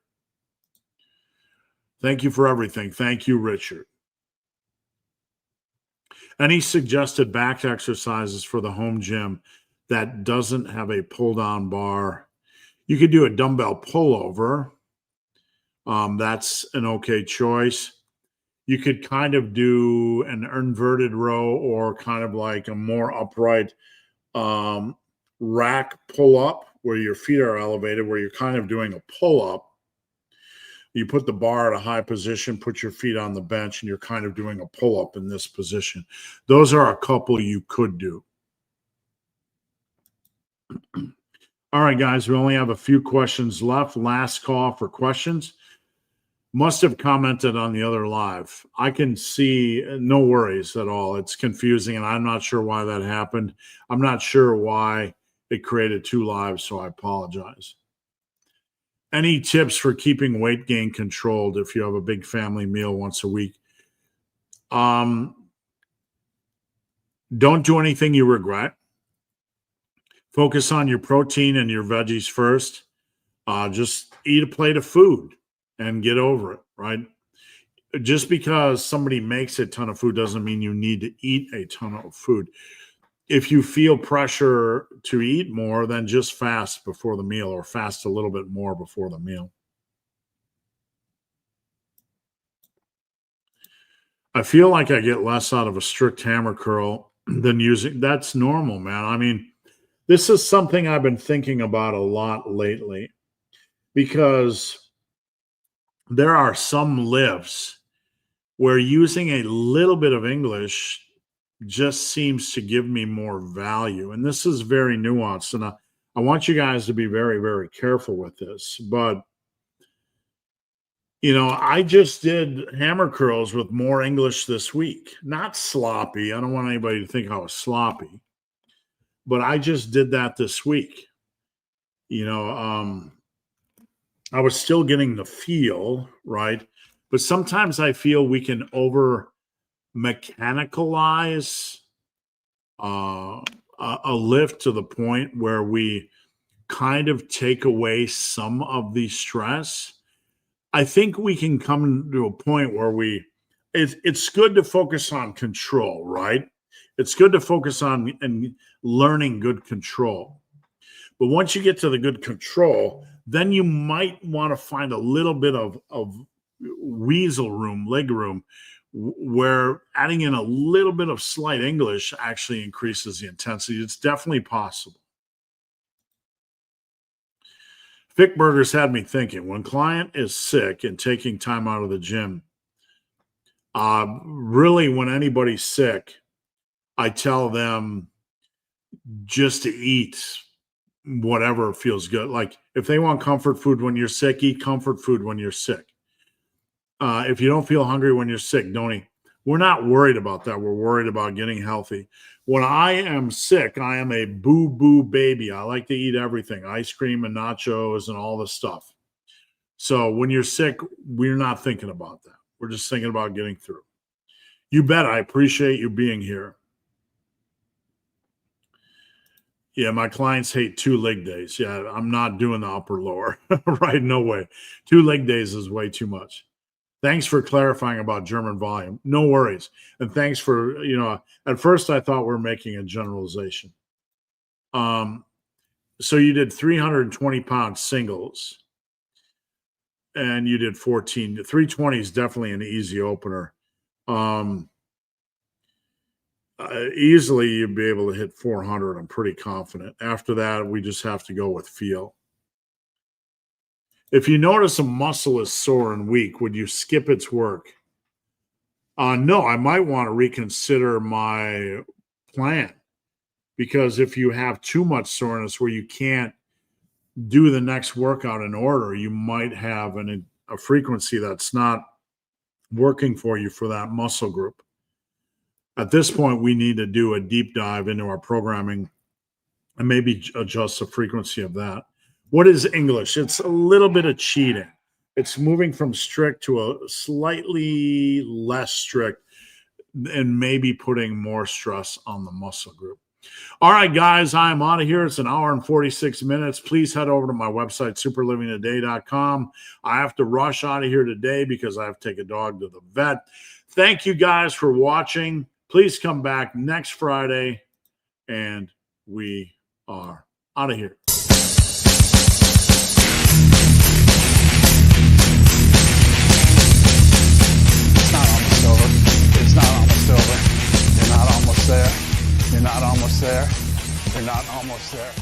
Thank you for everything. Thank you, Richard. Any suggested back exercises for the home gym that doesn't have a pull-down bar? You could do a dumbbell pullover. That's an okay choice. You could kind of do an inverted row or kind of like a more upright rack pull-up where your feet are elevated, where you're kind of doing a pull-up. You put the bar at a high position, put your feet on the bench, and you're kind of doing a pull-up in this position. Those are a couple you could do. All right, guys, we only have a few questions left. Last call for questions. Must have commented on the other live. I can see no worries at all. It's confusing, and I'm not sure why that happened. I'm not sure why it created two lives, so I apologize. Any tips for keeping weight gain controlled if you have a big family meal once a week? Don't do anything you regret. Focus on your protein and your veggies first. Just eat a plate of food and get over it, right? Just because somebody makes a ton of food doesn't mean you need to eat a ton of food. If you feel pressure to eat more, then just fast before the meal or fast a little bit more before the meal. I feel like I get less out of a strict hammer curl than using. That's normal, man. I mean, this is something I've been thinking about a lot lately because there are some lifts where using a little bit of English just seems to give me more value. And this is very nuanced. And I want you guys to be very, very careful with this. But, you know, I just did hammer curls with more English this week. Not sloppy. I don't want anybody to think I was sloppy. But I just did that this week. You know, I was still getting the feel, right? But sometimes I feel we can over mechanicalize a lift to the point where we kind of take away some of the stress. I think we can come to a point where it's good to focus on control, right? It's good to focus on and learning good control. But once you get to the good control, then you might want to find a little bit of weasel room, leg room, where adding in a little bit of slight English actually increases the intensity. It's definitely possible. Fick Burgers had me thinking, when client is sick and taking time out of the gym, really when anybody's sick, I tell them just to eat whatever feels good. Like if they want comfort food when you're sick, eat comfort food when you're sick. If you don't feel hungry when you're sick, don't eat. We're not worried about that. We're worried about getting healthy. When I am sick, I am a boo-boo baby. I like to eat everything, ice cream and nachos and all the stuff. So when you're sick, we're not thinking about that. We're just thinking about getting through. You bet. I appreciate you being here. Yeah, my clients hate 2 leg days. Yeah, I'm not doing the upper lower. Right? No way. 2 leg days is way too much. Thanks for clarifying about German volume. No worries. And thanks for, you know, at first I thought we were making a generalization. So you did 320-pound singles. and you did 14. 320 is definitely an easy opener. Easily you'd be able to hit 400. I'm pretty confident. After that, we just have to go with feel. If you notice a muscle is sore and weak, would you skip its work? No, I might want to reconsider my plan, because if you have too much soreness where you can't do the next workout in order, you might have a frequency that's not working for you for that muscle group. At this point, we need to do a deep dive into our programming and maybe adjust the frequency of that. What is English? It's a little bit of cheating. It's moving from strict to a slightly less strict and maybe putting more stress on the muscle group. All right, guys, I'm out of here. It's an hour and 46 minutes. Please head over to my website, superlivingtoday.com. I have to rush out of here today because I have to take a dog to the vet. Thank you guys for watching. Please come back next Friday, and we are out of here. It's not almost over. You're not almost there. You're not almost there. You're not almost there.